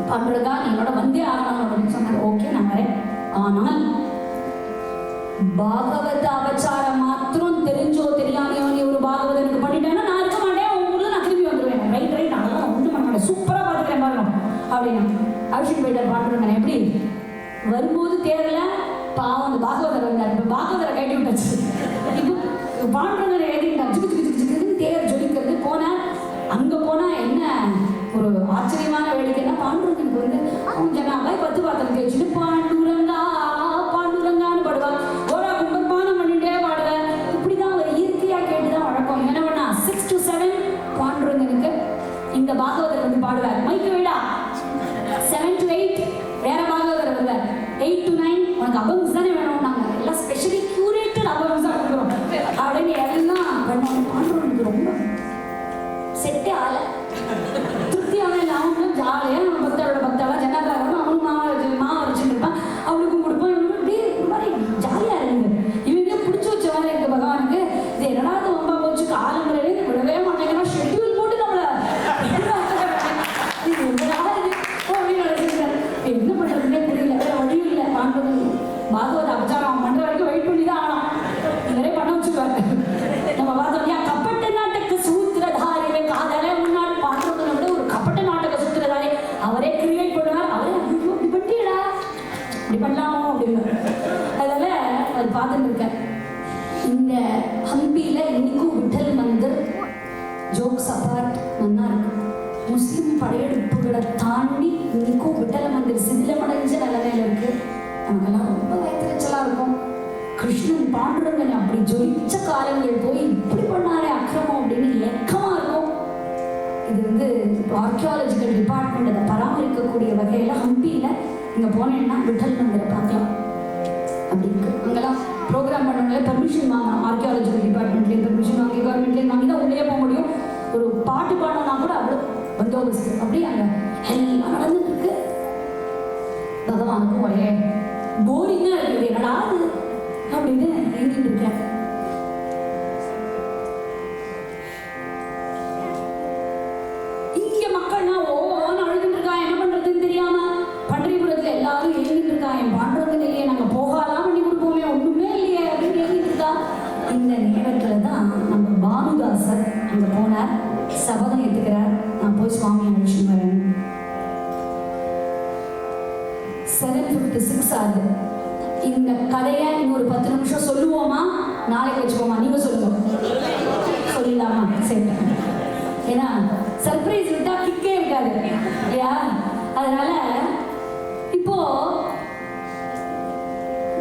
பாண்டுரங்கா நீ என்னோட வந்தே ஆகணும் அப்படின்னு சொன்னாரு. ஓகே நான் வரேன். ஆனால் பாகவத அவச்சாரம் மாத்திரம் தெரிஞ்சோ தெரியாமையோ நீ ஒரு பாகவதனுக்கு பண்ணிட்டேன்னா நான் இருக்க மாட்டேன், உங்க ஊர்ல நான் திரும்பி வந்துடுவேன். ரைட் அதெல்லாம் ஒன்றும் பண்ண மாட்டேன், சூப்பரா பார்த்துக்கிறேன் பாருங்க அப்படின்னு அபிஷேக் போயிட்டார். பாண்டுரங்கன் எப்படி வரும்போது தேரல பாவம் அந்த பாகவதர் வந்தார். இப்போ பாகவதரை கட்டி விட்டாச்சு. இப்போ பாண்டுரங்கனை ஏறிட்டார். ஜிக்கு தேர் ஜொலிக்கிறது. போனார். அங்க போனா என்ன ஒரு ஆச்சரியமான வேடிக்கைன்னா, பாண்டுரங்கனுக்கு வந்து அவங்க ஜனாபாய் 10 பாத்திரம் தேய்ச்சிட்டு பாண்டுரங்கா பாண்டுரங்கான்னு பாடுவார். ஓரா கும்பர்பானம் பண்ணிட்டே பாடுவார். இப்படிதான் ஒரு இயற்கையா கேட்டுதான் வழக்கம். என்ன பண்ணா 6 to 7 பாண்டுரங்கனுக்கு இந்த பாகவதர் வந்து பாடுவார். மைக்கு விடா 7 to 8 வேற பாகவதர் வருவார். 8 to 9 உனக்கு அபங்ஸ் தானே வேணும், நாங்க எல்லாம் ஸ்பெஷலி கியூரேட்டட் அபங்ஸா கொடுக்குறோம் அப்படின்னு எல்லாம் பண்ணுவாங்க. பாண்டுரங்கனுக்கு ரொம்ப செட்டே ஆல திருப்தியான அவங்களும் ஜாலியா நம்ம பக்தாளா ஜனகாரம் அவனும் மாவு வச்சுட்டு இருப்பான். அவனுக்கும் கொடுப்பான். இப்படி இந்த மாதிரி ஜாலியா இருக்கு. இவங்க பிடிச்சி வச்ச மாதிரி இருக்கு பகவானுக்கு. இது என்னடா ரொம்ப போச்சு, காலங்களே விடவே மாட்டேங்கிறோம், ஷெட்யூல் போட்டு நம்மள என்ன பண்றதுன்னே தெரியல. வேற வழியும் இல்லை. பாகவத அபச்சாரம் அவன் பண்ற வரைக்கும் வெயிட் பண்ணி தான் ஆகலாம். நிறைய பண்ண வச்சுருவாரு. நம்ம பார்த்தோம் இல்லையா, கப்பட்ட நாட்டுக்கு சூத்திரதாரி காதலே முன்னாள் பாண்டுரங்கனை விட ஒரு கப்பட்ட நாட்டுக்கு சூத்திரதாரி அவரே கிரியேட் பண்ணுவார். அவரே இப்படி பண்ணிடா இப்படி பண்ணலாமோ அப்படின்னு. அதனால அது பார்த்துட்டு இருக்கேன். இந்த ஹம்பியில இன்னைக்கும் விட்டல் மந்திர் ஜோக்ஸ் அபார்ட் நல்லா இருக்கு. முஸ்லிம் படையெடுப்புகளை தாண்டி இன்னைக்கும் விட்டல மந்திர் சிதிலமடைஞ்ச நிலைமையில இருக்கு. நமக்கெல்லாம் ரொம்ப வயத்திரச்சலா இருக்கும். கிருஷ்ணன் பாண்டுரங்கனை அப்படி ஜொலிச்ச காலங்கள் போய் இப்படி பண்ணாரே அக்கிரமம் அப்படின்னு ஏக்கமா இருக்கும். இது வந்து ஆர்கியாலஜிக்கல் டிபார்ட்மெண்ட் அதை பராமரிக்கக்கூடிய வகையில ஹம்பியில இங்க போனேன்னா விட்டல் மந்திரை பார்க்கலாம். அப்படி இருக்கு. அங்கெல்லாம் ப்ரோக்ராம் பண்ணவங்களே பெர்மிஷன் வாங்கணும். ஆர்கியாலஜிக்கல் டிபார்ட்மெண்ட்லேயும் பெர்மிஷன் வாங்கி கவர்மெண்ட்லேயும் வாங்கி தான் உள்ளே போக முடியும். ஒரு பாட்டு பாடணும்னா கூட அவ்வளோ பந்தோபஸ்து. அப்படி அங்க எல்லாம் நடந்துட்டு இருக்கு. பகவானுக்கும் ஒரே போரிங்கா இருக்குது, என்னடா அது அப்படின்னு எழுதிட்டு இருக்கேன். இங்க மக்கள்லாம் ஓன்னு அழுதுட்டு இருக்கா, என்ன பண்றதுன்னு தெரியாம. பன்றிபுரத்துல எல்லாரும் எழுதிட்டு இருக்கா, என் பாண்டவங்க இல்லையே, நாங்க போகாலாம் பண்ணி கொடுப்போமே, ஒண்ணுமே இல்லையே அப்படின்னு எழுதிட்டு இருக்கா. இந்த நேரத்துலதான் நம்ம பானுதாசர் அங்க போனார், சபதம் ஏத்துக்கிறார், நான் போய் சுவாமி அழைச்சிட்டு வரேன். 7:56 ஆகுது. இந்த கதையை இன்னொரு 10 நிமிஷம் சொல்லுவோமா, நாளைக்கு வச்சுக்கோமா? நீங்க சொல்லுங்க, சொல்லிடலாமா? சரி, ஏன்னா சர்ப்ரைஸ் விட்டா கிக்கே இருக்காது இல்லையா? அதனால இப்போ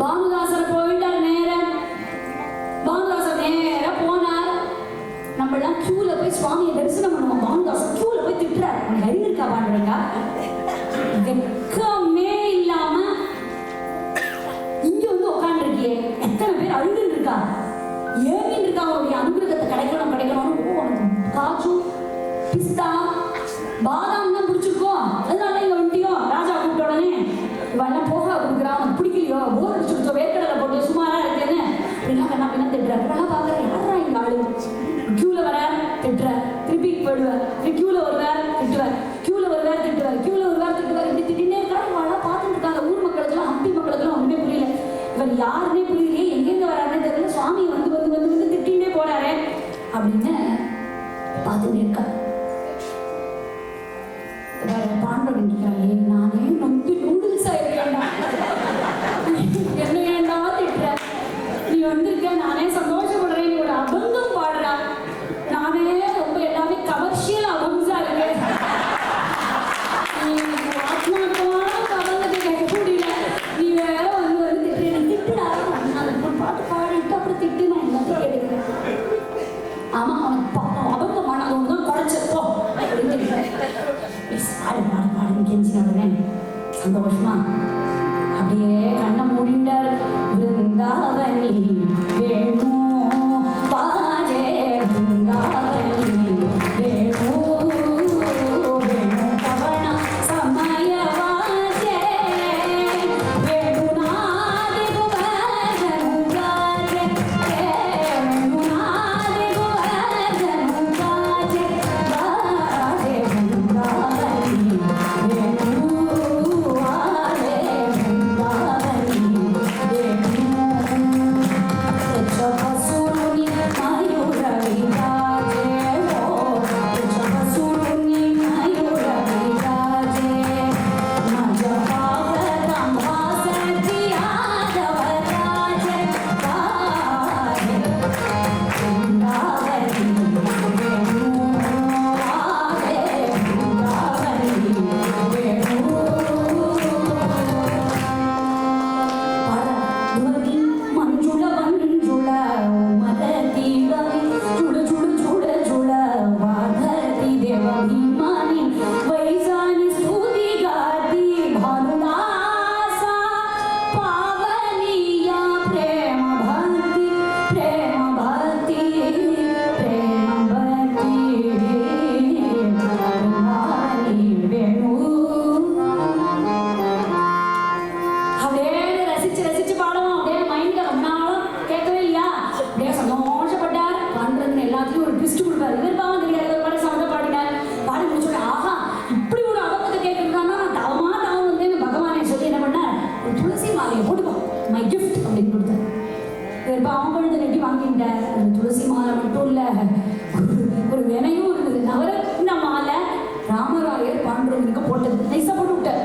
பானுதாசர் போயிட்டார். பானுதாசர் நேரா போனார். நம்ம எல்லாம் கியூல போய் சுவாமியை தரிசனம் பண்ணுவோம். பானுதாசர் கியூல போய் திட்டுறாரு, உனக்கு அறிவு இருக்கா பாண்டுறா? வெக்கமே இல்லாம இங்க வந்து உட்காந்துருக்கியே, எத்தனை பேர் அழுதுன்னு இருக்கா, ஏங்கின்னு இருக்கா, அவருடைய அனுகிரகத்தை கிடைக்கணும்னு. உனக்கு காஜு பிஸ்தா பாதாம் தான் பிடிச்சிருக்கோம், அதனால இங்க வந்துட்டியோ. ராஜா கூப்பிட்ட உடனே இவெல்லாம் போக கொடுக்குறான், உனக்கு பிடிக்கலையோ, போர் அடிச்சுடுச்சோ, வேர்க்கடலை போட்டு சுமாரா இருக்கேன்னு அப்படின்னா கண்ணா பின்னா திட்டுறாரு. இப்பெல்லாம் பாக்குறேன், யாரா இங்க ஆளு? கியூல வர திட்டுறார், திருப்பி போயிடுவார், கியூல வருவார் திட்டுவார், கியூல வருவார் திட்டுவார், கியூல வருவார் திட்டுவார், இப்படி திட்டினே இருக்காரு. இவெல்லாம் பார்த்துட்டு இருக்காங்க. ஊர் மக்களுக்கெல்லாம், ஹம்பி மக்களுக்கெல்லாம் ஒண்ணுமே புரியல. இவர் யாருன்னே புரியலையே, எங்கெங்க வராருன்னு தெரியல, சுவாமி வந்து வந்து வந்து வந்து திட்டிகிட்டே போறாரு அப்படின்னு பார்த்துட்டு இருக்கா. பாண்டவன் நிற்கிறாங்க, நானே நொந்து நூடுல்ஸ் ஆயிருக்கேன்டா, என்ன ஏண்டா திட்டுற, நீ வந்திருக்க, நானே சந்தோஷப்படுறேன், நீ ஒரு அபங்கம் பாடுறா, நானே ரொம்ப எல்லாமே கமர்ஷியல் அபங்ஸா இருக்கேன், ஆத்மார்த்தமான அபங்கத்தை கேட்க முடியல, நீ வேற வந்து வந்து திட்டுற, திட்டுடா, நான் பாட்டு பாடிட்டு அப்புறம் திட்டு, நான் எல்லாத்தையும் கேட்டுக்கிறேன். ஆமா, அவனுக்கு அபங்கமான அது ஒன்று தான் குறைச்சப்போ அப்படின்னு பாடு கெஞ்சின உடனே சந்தோஷமா அப்படியே கண்ணை மூடிண்டார். விருந்தாவனி வேணும் பாஜே, விருந்தாவனி வேணும் வேணும் பவன சமயவாஜே, வேணுநாதி குவர்தனுராஜே, வேணுநாதி குவர்தனுராஜே, ராஜே விருந்தாவனி துளசி மாலை மட்டும் இல்ல, ஒரு வினையும் இருக்குது, நவரத்ன மாலை ராமராயர் பாண்டுரங்கனுக்கு போட்டது, நைசா போட்டு விட்டார்.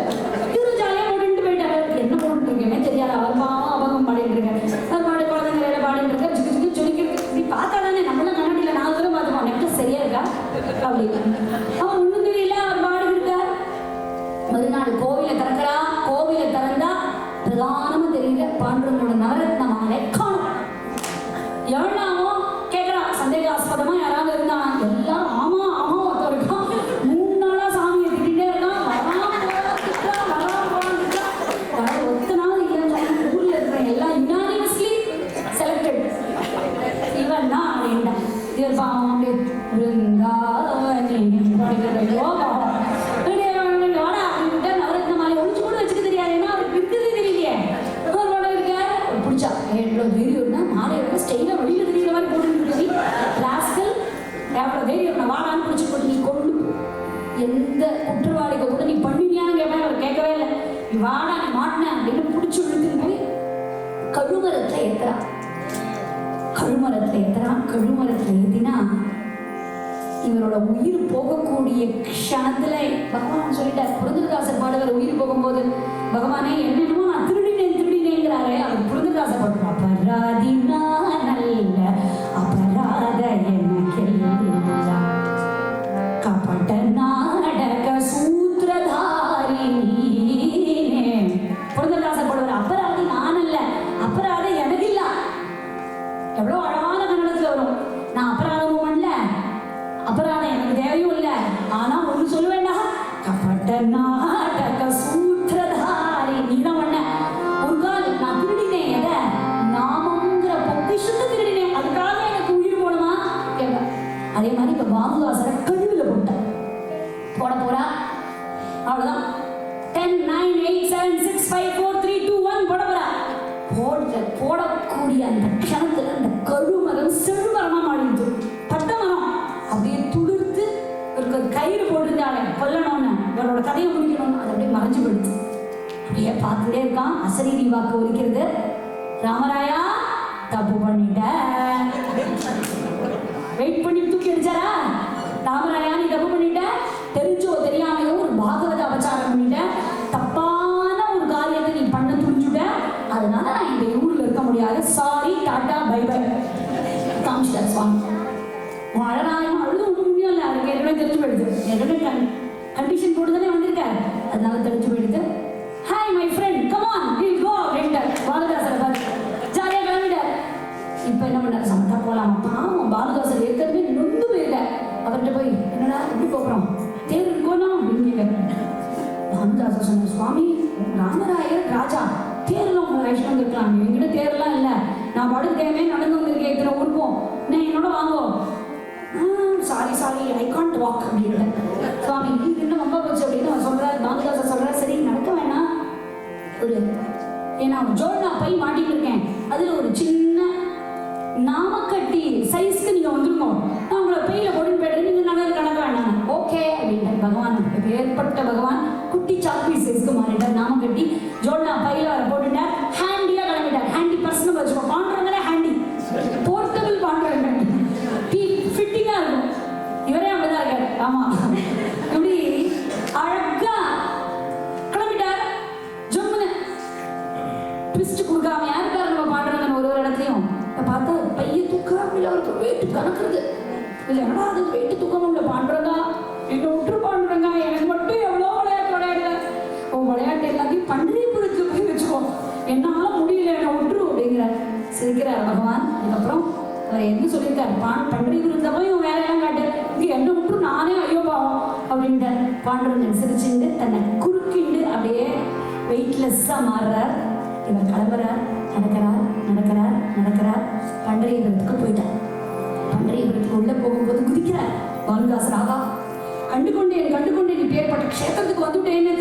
இவரு ஜாலியா போட்டுட்டு போயிட்டாரு. என்ன போட்டுட்டு இருக்கேனே தெரியாது, அவர் பாவம் அபகம் பாடிட்டு இருக்காரு, அவர் பாடு குழந்தைங்க வேலை பாடிட்டு இருக்காரு, சுக்கு சுக்கு சொல்லிக்கிறது. இப்படி பார்த்தா தானே நம்மளாம் கண்ணாடியில 4 தடவை பார்த்துப்போம், நெக்லஸ் சரியா இருக்கா அப்படி. அவர் ஒண்ணும் தெரியல, அவர் பாடு இருக்கார். மறுநாள் கோவில திறக்கிறா, கோவில திறந்தா பிரதானமா தெரியல, பாண்டுரங்கனோட நவரத்ன மாலை காணும். எவ்வளோ கேட்கறான், சந்தேகாஸ்பதமா யாராவது இருந்தான். எல்லாரும் ஆமா ஆமா ஒருத்தருக்கும் 3 நாளா வாடா அப்படின்ட்டு நவரத்ன மாலை ஒழிச்சு கூட வச்சுக்க தெரியாது, ஏன்னா அவருக்கு இருக்கிறது தெரியலையே. ஒரு படம் இருக்க பிடிச்சா எவ்வளோ தைரியம்னா மாலையோட ஸ்டைலாக வெளியில் தெரியுற மாதிரி போட்டுட்டு ராஸ்கல் எவ்வளோ தைரியம் நான் வாடான்னு பிடிச்சி போட்டு நீ கொண்டு எந்த குற்றவாளிக்கு கூட நீ பண்ணினியான்னு கேட்பேன். அவர் கேட்கவே இல்லை. நீ வாடா நீ மாட்டினேன் அப்படின்னு பிடிச்சி விழுத்துன்னு போய் கழுமரத்தில் ஏத்துறான். கழுமரத்தில் ஏத்தினா இவரோட உயிர் போகக்கூடிய க்ஷணத்துல பகவான் சொல்லிட்டார். புரந்தரதாசர் பாடுவார் உயிர் போகும்போது, பகவானே என்னென்னமோ நான் திருடினேங்கிறாரே. அவர் புரந்தரதாசர் பாடுவார், அபராதி நான் அல்ல அபராத எனக்கெல்லாம் கபட நாடக சூத்திரதாரி நீனே. புரந்தரதாசர் பாடுவார், அபராதி நான் அல்ல அபராத எனக்கு இல்ல. எவ்வளவு அழகான கன்னடத்துல வரும். நான் அபராதமும் பண்ணல, அபராதம் எனக்கு தேவையும் இல்லை. ஆனா ஒண்ணு சொல்ல வேண்டாம், கபட நாடக சூத்திரதாரி நீதான் பண்ண. ஒரு கால் நான் திருடினேன், எதை நாமங்கிற பொக்கிஷத்தை திருடினேன், அதுக்காக எனக்கு உயிர் போடுமா கேட்க. அதே மாதிரி இப்ப பாபுதாசரை கழுவில போட போறா. அவ்வளவுதான். 10 9 8 7 6 5 4 3 2 1 போட போறா. போடக்கூடிய அந்த க்ஷணத்துல அந்த கழுமரம் செழுமரமா மாறிடுது. பட்ட மரம் அப்படியே துளிர்த்து ஒரு கயிறு போட்டிருந்தாலே கொல்லணும்னு இவரோட கதையை முடிக்கணும்னு அது அப்படியே மறைஞ்சு போயிடுச்சு. அப்படியே பார்த்துட்டே இருக்கான். அசரீரி வாக்கு ஒலிக்கிறது, ராமராயா தப்பு பண்ணிட்ட. வெயிட் பண்ணி தூக்கி அடிச்சாரா, ராமராயா நீ தப்பு பண்ணிட்ட, தெரிஞ்சோ தெரியாமையோ ஒரு பாகவத அபச்சாரம் பண்ணிட்ட, தப்பான ஒரு காரியத்தை நீ பண்ண துணிச்சுட்ட, அதனால நான் இந்த ஊர்ல இருக்க முடியாது, சாரி டாட்டா பை பை காமிச்சிட்டார் சுவாமி. அழகாயும் அழுது ஒன்றும் முடியும் இல்லை, அவருக்கு ஏற்கனவே தெரிஞ்சு போயிடுது. ஏற்கனவே கண்டிஷன் போட்டு தானே வந்திருக்காரு, அதனால தெரிஞ்சு போயிடுது. Hi my friend come on will go அப்படின்ட்டார் பாரதிதாசர் பார்த்து. ஜாலியாக கிளம்பிட்டார். இப்போ என்ன பண்ணார், சமத்தா போகலாம். பாவம் பாரதிதாசர் ஏற்கனவே நொந்து போயிருக்கார். அவர்கிட்ட போய் என்னடா எப்படி போகிறோம், தேர் இருக்கணும் அப்படின்னு கேட்குறேன். பாரதிதாசர் சொன்னார், சுவாமி ராமராயர் ராஜா தேர்லாம் உங்களை வயசுல வந்துருக்கலாம், என்கிட்ட தேர்லாம் இல்லை, நான் படுத்தேமே நடந்து வந்திருக்கேன், இத்தனை ஊருக்கும் நான் என்னோட வாங்கோ. சாரி ஐ கான்ட் வாக் அப்படின்னு. சுவாமி இது இன்னும் ரொம்ப போச்சு அப்படின்னு அவர் சொல்றாரு. பாரதிதாசர் சொல்றாரு, சரி நடக்க வேணாம், ஒரு ஏன்னா ஜோல்னா பை மாட்டிட்டு இருக்கேன், அதுல ஒரு சின்ன நாமக்கட்டி சைஸ்க்கு நீங்க வந்துருக்கோம், நான் உங்களை பையில போட்டு போயிட்டு நீங்க நடக்க வேண்டாம். ஓகே அப்படின்னு பகவான் ஏற்பட்ட பகவான் குட்டி சாப்பி சைஸ்க்கு மாறிட்டார். நாமக்கட்டி ஜோல்னா பையில வர போட்டுட்டார். ஹேண்டியா கிளம்பிட்டார். ஹேண்டி பர்சனல் வச்சுக்கோ, பாண்டுறவங்களே ஹேண்டி போர்ட்டபிள் பாண்டுறவங்க ஃபிட்டிங்கா இருக்கும். இவரே அப்படிதான் இருக்காரு. ஆமா இப்படி அழகா கிளம்பிட்டார். ஜம்முன்னு ட்விஸ்ட் கொடுக்காம யாருக்காரு நம்ம பாடுறாங்க ஒரு இடத்துலையும் பார்த்தா பைய தூக்கம் இல்லை, அவருக்கு வெயிட்டு கணக்குறது இல்லை. ஏன்னா அது வெயிட்டு தூக்கம் இல்லை, பாண்டுறதா என்ன விட்டு பாண்டுறாங்க, எனக்கு மட்டும் எவ்வளோ விளையாட்டு விளையாடல. விளையாட்டு எல்லாத்தையும் பண்டரிபுரத்துக்கு போய் வச்சுக்கோ, என்னால முடியல என்ன விட்டுரு அப்படிங்கிற சிரிக்கிறார் பகவான். அதுக்கப்புறம் அவர் என்ன சொல்லியிருக்காரு, பண்டரிபுரத்தை போய் இவன் வேலையெல்லாம் காட்டு, இங்கே என்ன விட்டு நானே ஐயோ பாவம் அப்படின்ட்டு பாண்டுரன் சிரிச்சுட்டு தன்னை குறுக்கிண்டு அப்படியே வெயிட்லெஸ்ஸாக மாறுறார். இவர் கிளம்புறார். நடக்கிறார் பண்டரிபுரத்துக்கு போயிட்டார். பண்டரிபுரத்துக்கு உள்ள போகும்போது குதிக்கிறார் பாரதிதாசர். ஆகா கண்டுகொண்டேன் பேர்பட்ட க்ஷேத்திரத்துக்கு வந்துட்டேன்னு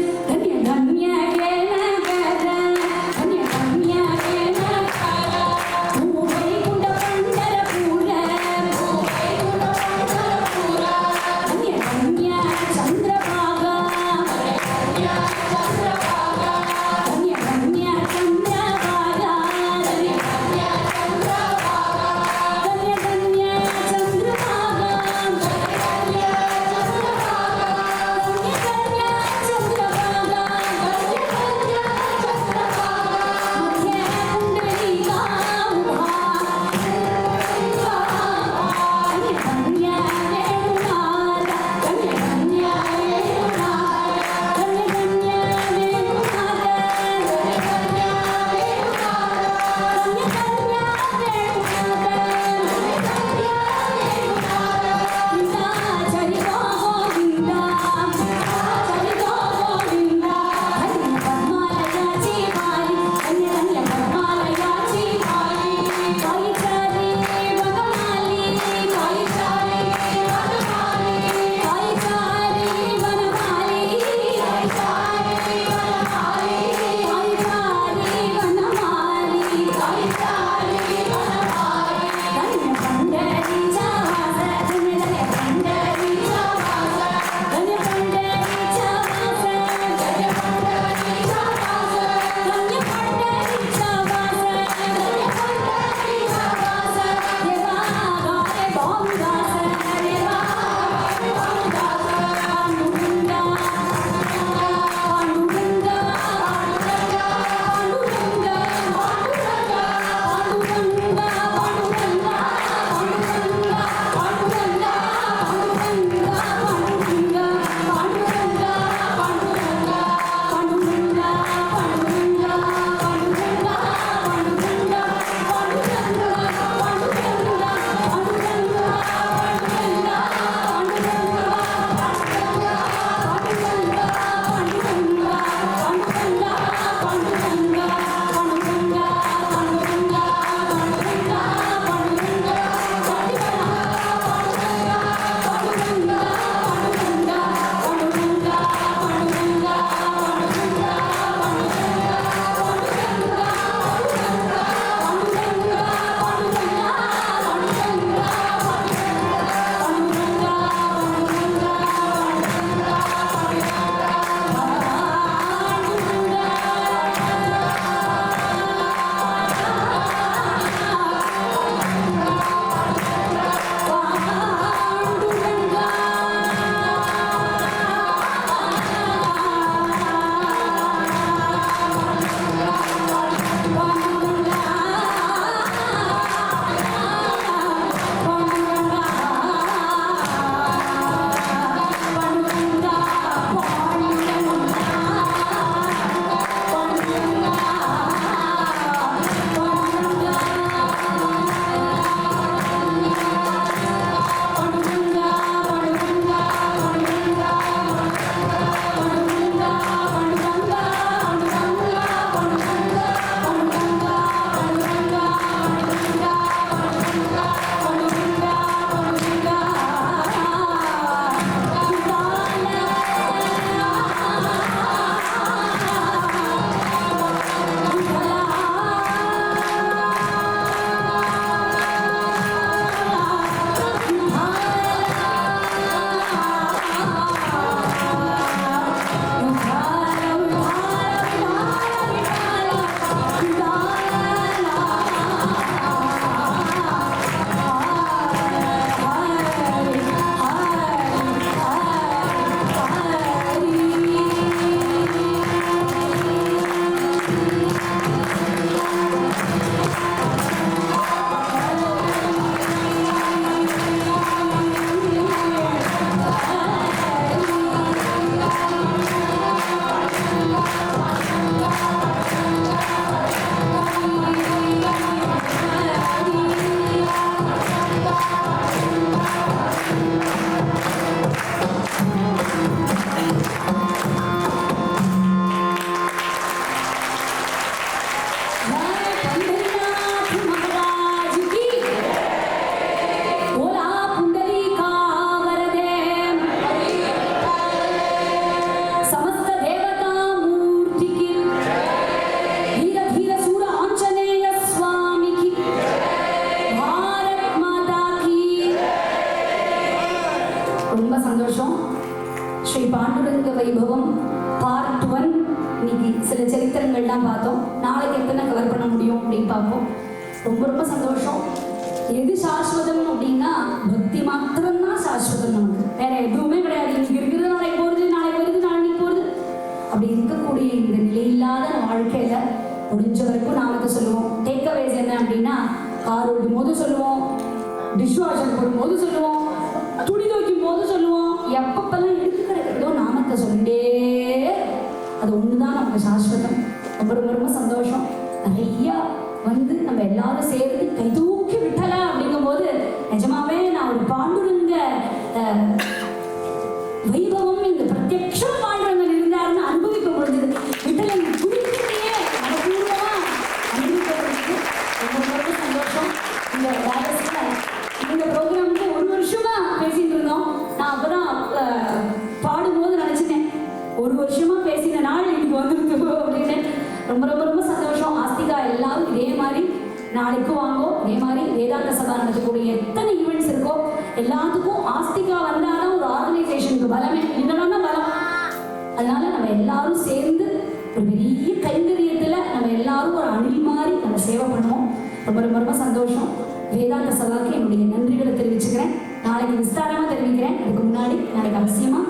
ஸ்ரீ பாண்டுரங்க வைபவம் பார்ட் 1. இன்னைக்கு சில சரித்திரங்கள்லாம் பார்த்தோம். நாளைக்கு எத்தனை கவர் பண்ண முடியும் அப்படின்னு பார்ப்போம். ரொம்ப ரொம்ப சந்தோஷம். எது சாஸ்வதம் அப்படின்னா பக்தி மாத்திரம்தான் சாஸ்வதம். நமக்கு வேற எதுவுமே கிடையாது. இன்னைக்கு இருக்கிறது நாளைக்கு போறது, நாளைக்கு வருது, நாளைக்கு போறது. அப்படி இருக்கக்கூடிய இந்த நிலையில்லாத வாழ்க்கையில முடிஞ்ச வரைக்கும் நாமத்தை சொல்லுவோம். டேக் அவேஸ் என்ன அப்படின்னா, கார் ஓடும் போது சொல்லுவோம், டிஷ் வாஷர் போடும் போது சொல்லுவோம், துணி துவைக்கும் போது சொல்லுவோம். எப்பப்பெல்லாம் எடுத்து கிடைக்கிறதோ நாமத்தை சொல்லிட்டே, அது ஒண்ணுதான் நமக்கு சாஸ்வதம். ரொம்ப ரொம்ப ரொம்ப சந்தோஷம். நிறைய வந்து நம்ம எல்லாரும் சேர்ந்து கை தூக்கி விட்டல அப்படிங்கும் போது நிஜமாவே நான் ஒரு பாண்டுரங்க வைபவம் இந்த பிரத்யக்ஷம் பாண்டுரங்கன் இருந்தாருன்னு அனுபவிக்க முடிஞ்சது. விட்டலன் குறிப்பிட்டே அனுபவமா அனுபவிக்க முடிஞ்சது. ரொம்ப ரொம்ப சந்தோஷம். இந்த வேலஸ்ல இந்த ப்ரோக்ராமுக்கு 1 வருஷமா பேசிட்டு இருந்தோம். நான் அப்பதான் பாடும்போது நினைச்சிட்டேன், 1 வருஷமா பேசின நாள் இன்னைக்கு வந்துருக்கு அப்படின்னு. ரொம்ப ரொம்ப ரொம்ப சந்தோஷம். ஆஸ்திகா எல்லாரும் இதே மாதிரி நாளைக்கும் வாங்கோ. இதே மாதிரி வேதாந்த சபா நடக்கக்கூடிய எத்தனை ஈவெண்ட்ஸ் இருக்கோ எல்லாத்துக்கும் ஆஸ்திகா வந்தாலும் ஒரு ஆர்கனைசேஷனுக்கு பலமே இல்லைன்னா பலம். அதனால நம்ம எல்லாரும் சேர்ந்து ஒரு பெரிய கைங்கரியத்துல நம்ம எல்லாரும் ஒரு அணில் மாதிரி நம்ம சேவை பண்ணுவோம். ரொம்ப ரொம்ப ரொம்ப சந்தோஷம். வேதாந்த சபாவுக்கு என்னுடைய நன்றிகளை தெரிவிச்சுக்கிறேன். நாளைக்கு விஸ்தாரமா தெரிவிக்கிறேன். அதுக்கு முன்னாடி நாளைக்கு அவசியமா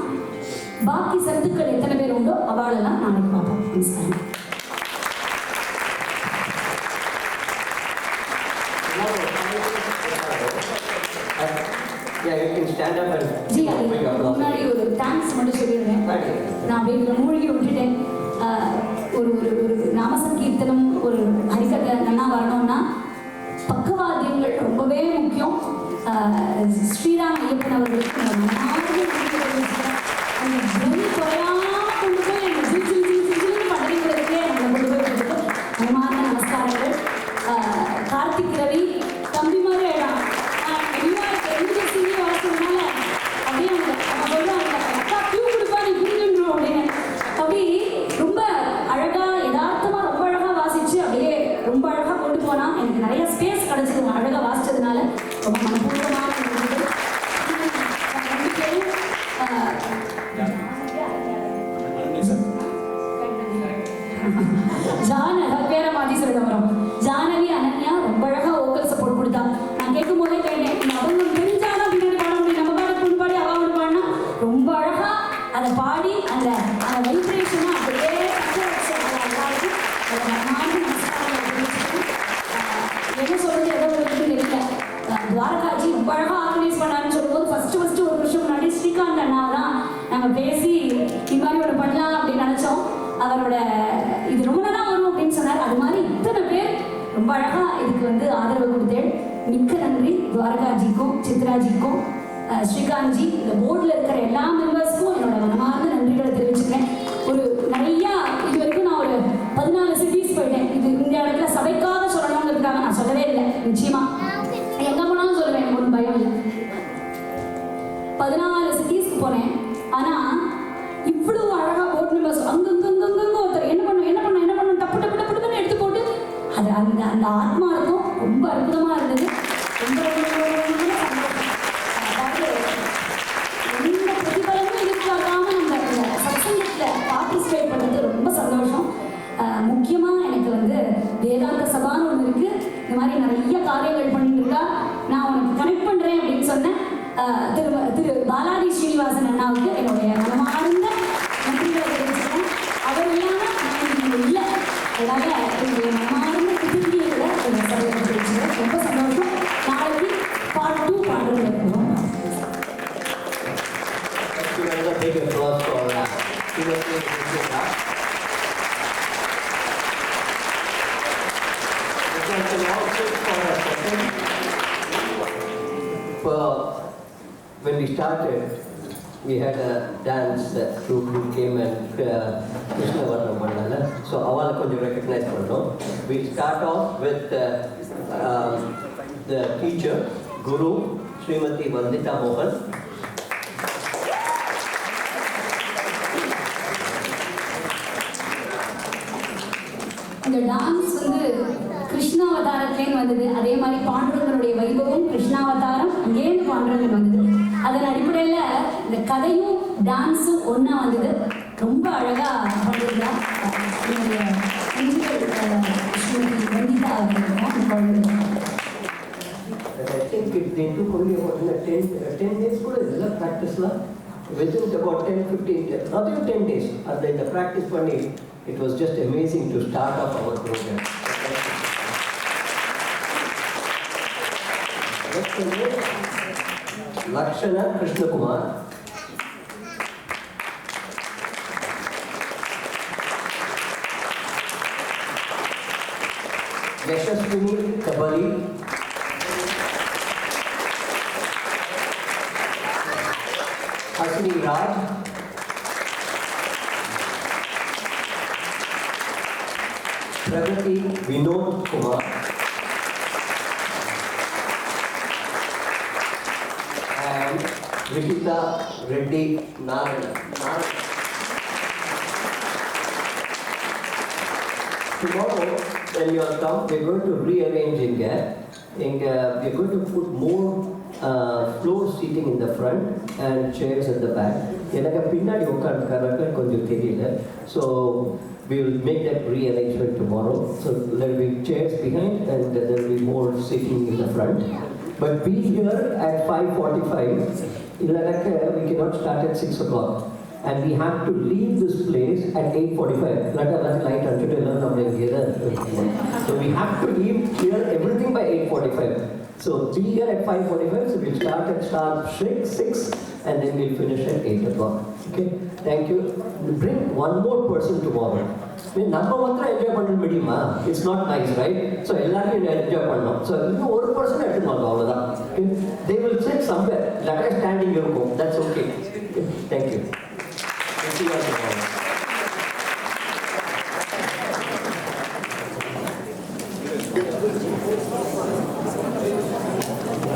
பாக்கி சத்துக்கள் எத்தனை பேர் உண்டோ அவளெல்லாம் நாளைக்கு பார்ப்போம். நமஸ்காரம். முன்னாடி ஒரு தேங்க்ஸ் மட்டும் சொல்லிடுறேன். நான் அப்படியே மூழ்கி விட்டுட்டேன். ஒரு ஒரு நாமசங்கீர்த்தனம், ஒரு ஹரிகதை நல்லா வரணும்னா பக்கவாத்தியங்கள் ரொம்பவே முக்கியம். ஸ்ரீராம் ஐயப்பன் அவர்களுக்கு அந்த துணி குறையாம கொண்டு போய் அந்த பண்டிகைகளுக்கே நம்மளை கொண்டு போய் கொடுத்து மனமான நமஸ்காரங்கள். கார்த்திக் ரவி தம்பி மாதிரி ஆயிடும். வளர்த்ததுனால அப்படியே நம்ம சொல்லுவாங்க, அக்கா கியூ கொடுப்பா நீ புரிஞ்சுன்றோம் அப்படின்னு. அப்படி ரொம்ப அழகா யதார்த்தமா ரொம்ப அழகா வாசிச்சு அப்படியே ரொம்ப அழகா கொண்டு போனா எனக்கு நிறைய ஸ்பேஸ் கிடைச்சது. அழகா வாசிச்சதுனால ரொம்ப மனப்பூர்வமாக இருந்தது. ஜானவி அனன்யா ரொம்ப அழகா ஓக்கல் சப்போர்ட் கொடுத்தா. நான் கேட்கும் போதே கேட்டேன், அவங்க தெரிஞ்சாலும் பின்னாடி பாட முடியும், நம்ம பாட பொண்ணு பாடி அவ ஒன்று பாடினா ரொம்ப அழகா அதை பாடி அந்த வைப்ரேஷனா அப்படியே என்ன சொல்றது எதோ ஒரு தெரியல. துவாரகாஜி ரொம்ப அழகா ஆர்கனைஸ் பண்ணாருன்னு சொல்லும்போது ஃபர்ஸ்ட் 1 வருஷம் முன்னாடி ஸ்ரீகாந்த் அண்ணா தான் நாங்கள் பேசி இது மாதிரி ஒன்று பண்ணலாம் அப்படின்னு நினைச்சோம். அவரோட இது ரொம்ப நல்லா வரும் அப்படின்னு சொன்னார். அது மாதிரி இத்தனை பேர் ரொம்ப அழகா இதுக்கு வந்து ஆதரவு கொடுத்தேன். மிக்க நன்றி துவாரகாஜிக்கும் சித்ராஜிக்கும் ஸ்ரீகாந்த்ஜி, இந்த போர்டில் இருக்கிற எல்லா மெம்பர்ஸ்க்கும் என்னோட மனமார்ந்த நன்றிகளை தெரிவிச்சுக்கிறேன். ஒரு நிறையா இது வரைக்கும் நான் ஒரு 14 சிட்டிஸ் போயிட்டேன். இது இந்த இடத்துல சபைக்காக சொல்லணுங்கிறதுக்காக நான் சொல்லவே இல்லை. நிச்சயமா எங்க போனாலும் சொல்லுவேன், எனக்கு ஒன்றும் பயம் இல்லை. 14 சிட்டிஸ்க்கு போனேன். ஆனா இவ்வளவு அழகா போர்ட் மெம்பர்ஸ் அங்கங்கங்கங்க ஒருத்தர் என்ன பண்ணும் டப்பு டப்பு டப்பு டப்புன்னு எடுத்து போட்டு அது அந்த அந்த ஆத்மார்த்தம் ரொம்ப அற்புதமா இருந்தது. ரொம்ப எந்த பிரதிபலனும் எதிர்பார்க்காம நம்ம இந்த சத்சங்கத்துல பார்ட்டிசிபேட் பண்ணது ரொம்ப சந்தோஷம். முக்கியமா எனக்கு வந்து வேதாந்த சபான்னு ஒன்று இருக்கு. இந்த மாதிரி நிறைய காரியங்கள் பண்ணிட்டு இருக்கா. நான் உனக்கு கனெக்ட் பண்றேன் அப்படின்னு சொன்னேன். திரு பாலாஜி ஸ்ரீனிவாசன் அண்ணாவுக்கு என்னுடைய மனமார்ந்த நன்றிகளை தெரிவிச்சுக்கிறேன். அவர் இல்லாமல் நான் இல்லை. அதனால என்னுடைய மனமார்ந்த திருப்தியோட தெரிவிச்சுக்கிறேன். ரொம்ப சந்தோஷம். நாளைக்கு பார்ட் 2 பாடுறது இருக்கணும். When we started, we had a dance group who came and Krishna Varna Mandala. So, avala konjam recognize pannom. We start off with the teacher, Guru, Srimati Vandita Mohan. இந்த டான்ஸ் வந்து கிருஷ்ணாவதாரத்துலேருந்து வந்தது. அதே மாதிரி பாண்டுரங்கனுடைய வைபவம் கிருஷ்ணாவதாரம் அங்கேருந்து பாண்டுரங்கன் வந்தது. அதன் அடிப்படையில் இந்த கதையும் டான்ஸும் ஒன்றா வந்தது. ரொம்ப அழகாக பண்ணியிருந்தா என்னுடைய ஸ்ரீமதி வனிதா அவர்களுக்கும் I think they took only about 10 days கூட இல்லை ப்ராக்டிஸ்லாம். Within about 10-15 days, not even 10 days, and then the practice பண்ணி it was just amazing to start off our program. Next is Lakshana Krishnakumar. Yashaswini Kabali. Hasini Raj. Pragati Vinod Kumar. And Vikita Reddy Narayan. Tomorrow, when you all come, we're going to rearrange India. We're going to put more floor seating in the front and chairs at the back. எனக்கு பின்னாடி உட்காந்துக்காரங்க கொஞ்சம் தெரியல. So we will make that rearrangement tomorrow. So there will be chairs behind and there will be more seating in the front. But be here at 5:45. இல்லைனாக்க we cannot start at 6 o'clock. And we have to leave this place at 8:45. Let us light so we have to leave here everything by 8:45. So be here at 5:45. So we'll start at sharp 6 and then we'll finish at 8 o'clock. Okay? Thank you. Bring one more person tomorrow. நம்ம மாத்திரம் enjoy பண்ண முடியுமா? It's not nice right. So எல்லாரும் enjoy பண்ணணும். So இன்னும் ஒரு person எடுத்துக்கணும் அவ்வளோதான். They will set somewhere let standing இருக்கும். That's okay. தேங்க்யூ.